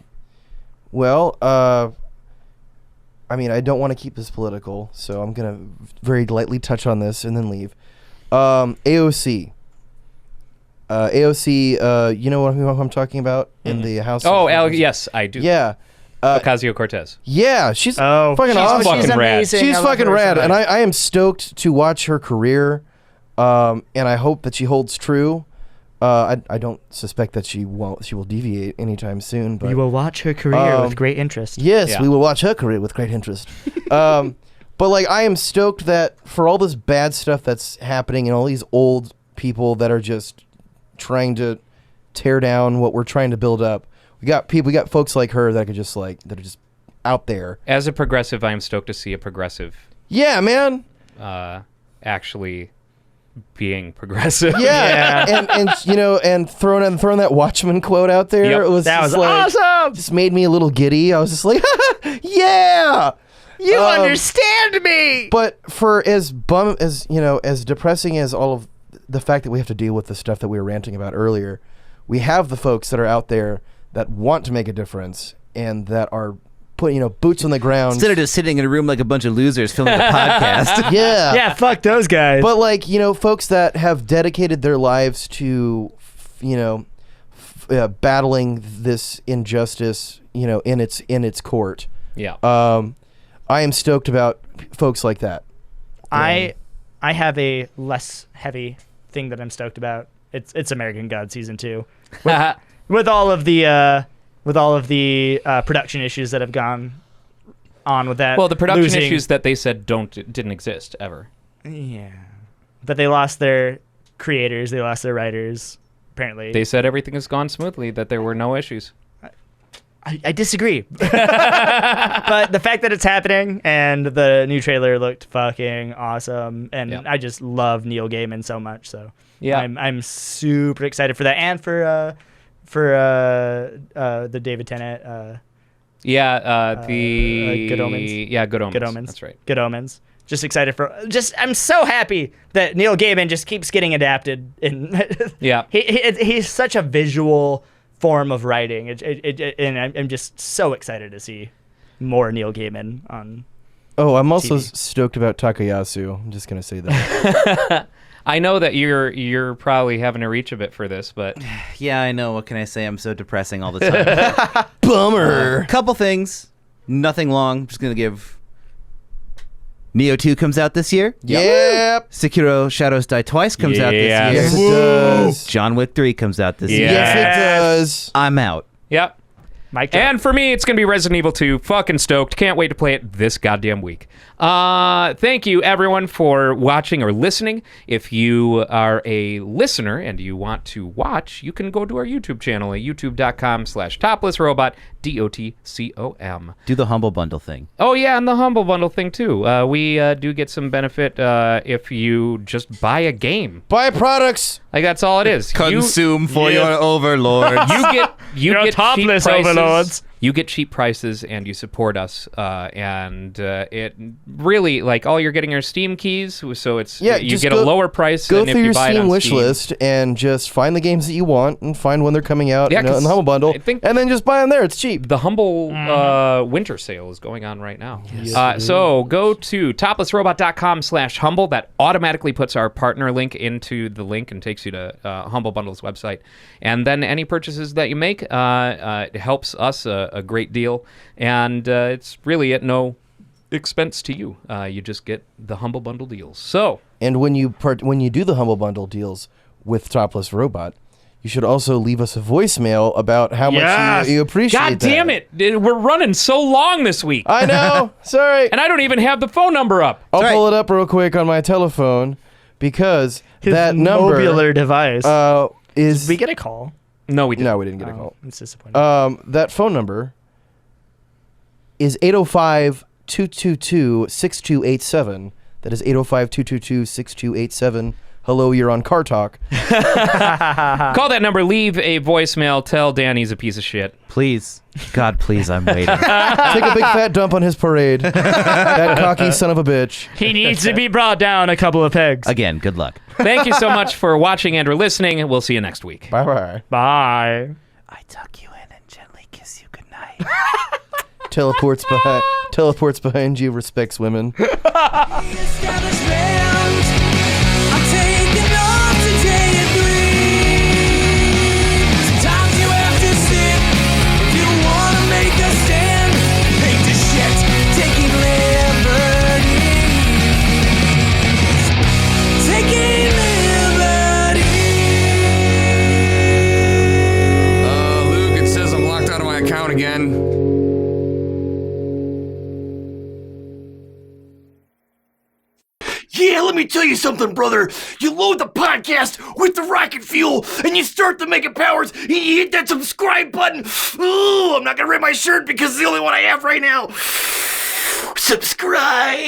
mean, I don't want to keep this political, so I'm going to very lightly touch on this and then leave. AOC. You know who I'm talking about in the House? Yes, I do. Yeah. Ocasio-Cortez. Yeah, she's fucking awesome. Fucking rad. She's fucking rad, and I am stoked to watch her career, and I hope that she holds true. I don't suspect that she will deviate anytime soon. But we will watch her career with great interest. Yes, we will watch her career with great interest. But like, I am stoked that for all this bad stuff that's happening and all these old people that are just trying to tear down what we're trying to build up. We got folks like her that are just out there. As a progressive, I am stoked to see a progressive. Yeah, man. Actually being progressive. Yeah. and throwing that Watchmen quote out there. Yep. That was awesome. Just made me a little giddy. I was just like, yeah. You understand me. But for as depressing as all of the fact that we have to deal with the stuff that we were ranting about earlier, we have the folks that are out there that want to make a difference and that are putting boots on the ground instead of just sitting in a room like a bunch of losers filming a podcast. Yeah, fuck those guys. But like folks that have dedicated their lives to battling this injustice in its court. Yeah. I am stoked about folks like that. I have a less heavy thing that I'm stoked about. It's American God season 2. with all of the production issues that have gone on with that. Well, the production losing- issues that they said didn't exist ever. Yeah, but they lost their creators. They lost their writers. Apparently, They said everything has gone smoothly, that there were no issues. I disagree. But the fact that it's happening and the new trailer looked fucking awesome, and Yeah. I just love Neil Gaiman so much. So Yeah. I'm super excited for that, and for the David Tennant Good Omens. Yeah, Good Omens. Good Omens. That's right. Good Omens. Just excited for. I'm so happy that Neil Gaiman just keeps getting adapted. Yeah. He's such a visual form of writing, and I'm just so excited to see more Neil Gaiman on. Oh, I'm also TV. stoked about Takayasu. I'm just gonna say that. I know that you're probably having to reach a bit for this, but Yeah, I know. What can I say? I'm so depressing all the time. Bummer. Couple things. Nothing long. Just going to give... Neo 2 comes out this year. Yep. Sekiro Shadows Die Twice comes out this Yes. year. Yes, it does. John Wick 3 comes out this year. Yes, Yes. it does. I'm out. yep. Mic drop. And for me, it's going to be Resident Evil 2. Fucking stoked. Can't wait to play it this goddamn week. Thank you, everyone, for watching or listening. If you are a listener and you want to watch, you can go to our YouTube channel at youtube.com/toplessrobot, DOTCOM. Do the Humble Bundle thing. Oh, yeah, and the Humble Bundle thing, too. We do get some benefit if you just buy a game. Buy products. Like, that's all it is. Consume for your overlord. You get You're cheap topless prices. overlords. You get cheap prices and you support us, and it really, like, all you're getting are Steam keys, so it's you just get a lower price Go than if through you your buy it Steam on wish Steam. list and just find the games that you want and find when they're coming out Yeah, in the 'cause Humble Bundle, I think- and then just buy them there. It's cheap. The Humble winter sale is going on right now. So go to toplessrobot.com/humble. That automatically puts our partner link into the link and takes you to Humble Bundle's website. And then any purchases that you make it helps us a great deal. And it's really at no expense to you. You just get the Humble Bundle deals. So And when you do the Humble Bundle deals with Topless Robot, you should also leave us a voicemail about how Yes! much you appreciate God damn that. it. We're running so long this week. I know. Sorry. And I don't even have the phone number up. I'll Sorry. pull it up real quick on my telephone because His that number mobular device. is. Did we get a call? No, we didn't. No, we didn't get a call. It's disappointing. That phone number is 805-222-6287. That is 805-222-6287. Hello, you're on Car Talk. Call that number, leave a voicemail, tell Dan he's a piece of shit. Please. God, please, I'm waiting. Take a big fat dump on his parade. That cocky son of a bitch. He needs to be brought down a couple of pegs. Again, good luck. Thank you so much for watching and or listening. We'll see you next week. Bye-bye. Bye. I tuck you in and gently kiss you goodnight. Teleports behind you, respects women. Luke, it says I'm locked out of my account again. Yeah, let me tell you something, brother. You load the podcast with the rocket fuel, and you start the Mega Powers, and you hit that subscribe button. Ooh, I'm not gonna rip my shirt because it's the only one I have right now. Subscribe.